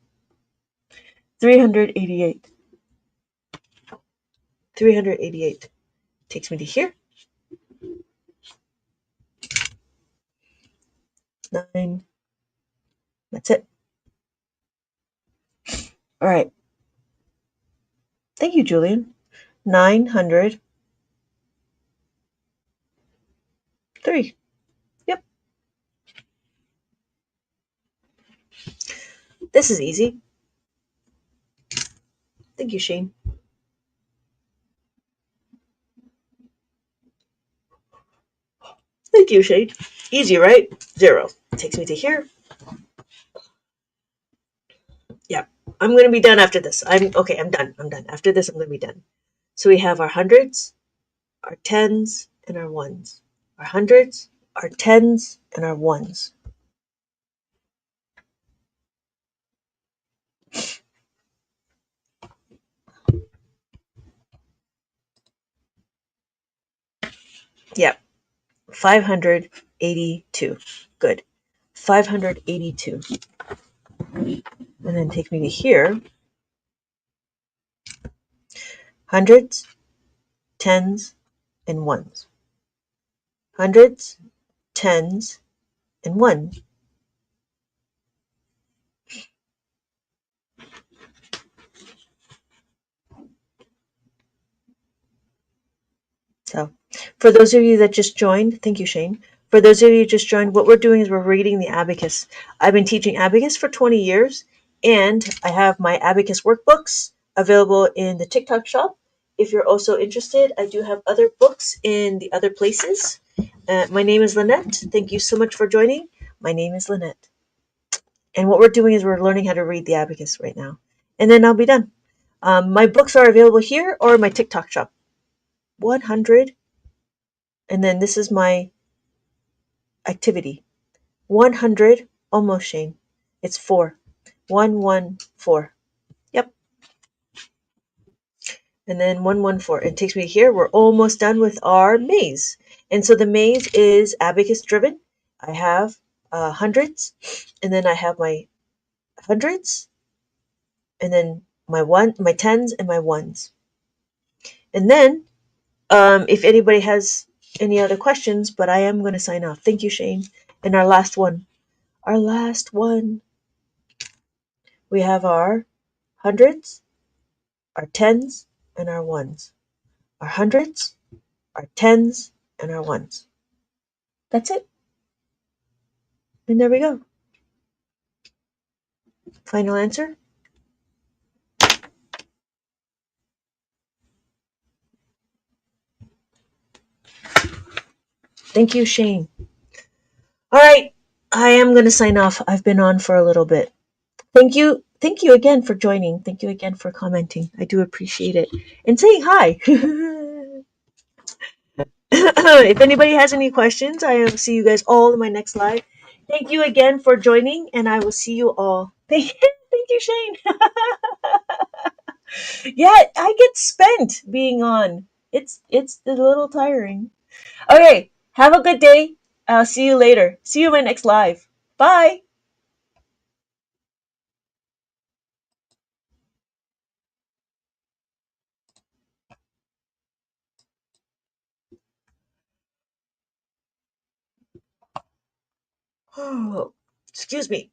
388. 388 takes me to here. 9. That's it. All right. Thank you, Julian. 903. Yep. This is easy. Thank you, Shane. Thank you, Shane. Easy, right? 0. Takes me to here. Yeah. I'm going to be done after this. I'm done. I'm done. After this, I'm going to be done. So we have our hundreds, our tens, and our ones. Our hundreds, our tens, and our ones. Yep. 582. Good. 582. And then take me to here. Hundreds, tens, and ones. Hundreds, tens, and ones. So, for those of you that just joined, thank you, Shane. For those of you who just joined, what we're doing is we're reading the Abacus. I've been teaching Abacus for 20 years, and I have my Abacus workbooks available in the TikTok shop. If you're also interested, I do have other books in the other places. My name is Lynette. Thank you so much for joining. My name is Lynette. And what we're doing is we're learning how to read the Abacus right now. And then I'll be done. My books are available here or my TikTok shop. 100. And then this is my activity. 100. Almost, Shane. It's 4. 114. Yep. And then 114. It takes me here. We're almost done with our maze. And so the maze is Abacus driven. I have hundreds. And then I have my hundreds. And then my tens and my ones. And then if anybody has any other questions, but I am going to sign off. Thank you, Shane. And our last one. Our last one. We have our hundreds, our tens, and our ones. Our hundreds, our tens, and our ones. That's it. And there we go. Final answer. Thank you, Shane. All right. I am going to sign off. I've been on for a little bit. Thank you. Thank you again for joining. Thank you again for commenting. I do appreciate it. And saying hi. If anybody has any questions, I will see you guys all in my next live. Thank you again for joining, and I will see you all. Thank you, Shane. Yeah, I get spent being on. It's a little tiring. Okay, have a good day. I'll see you later. See you in my next live. Bye. Excuse me.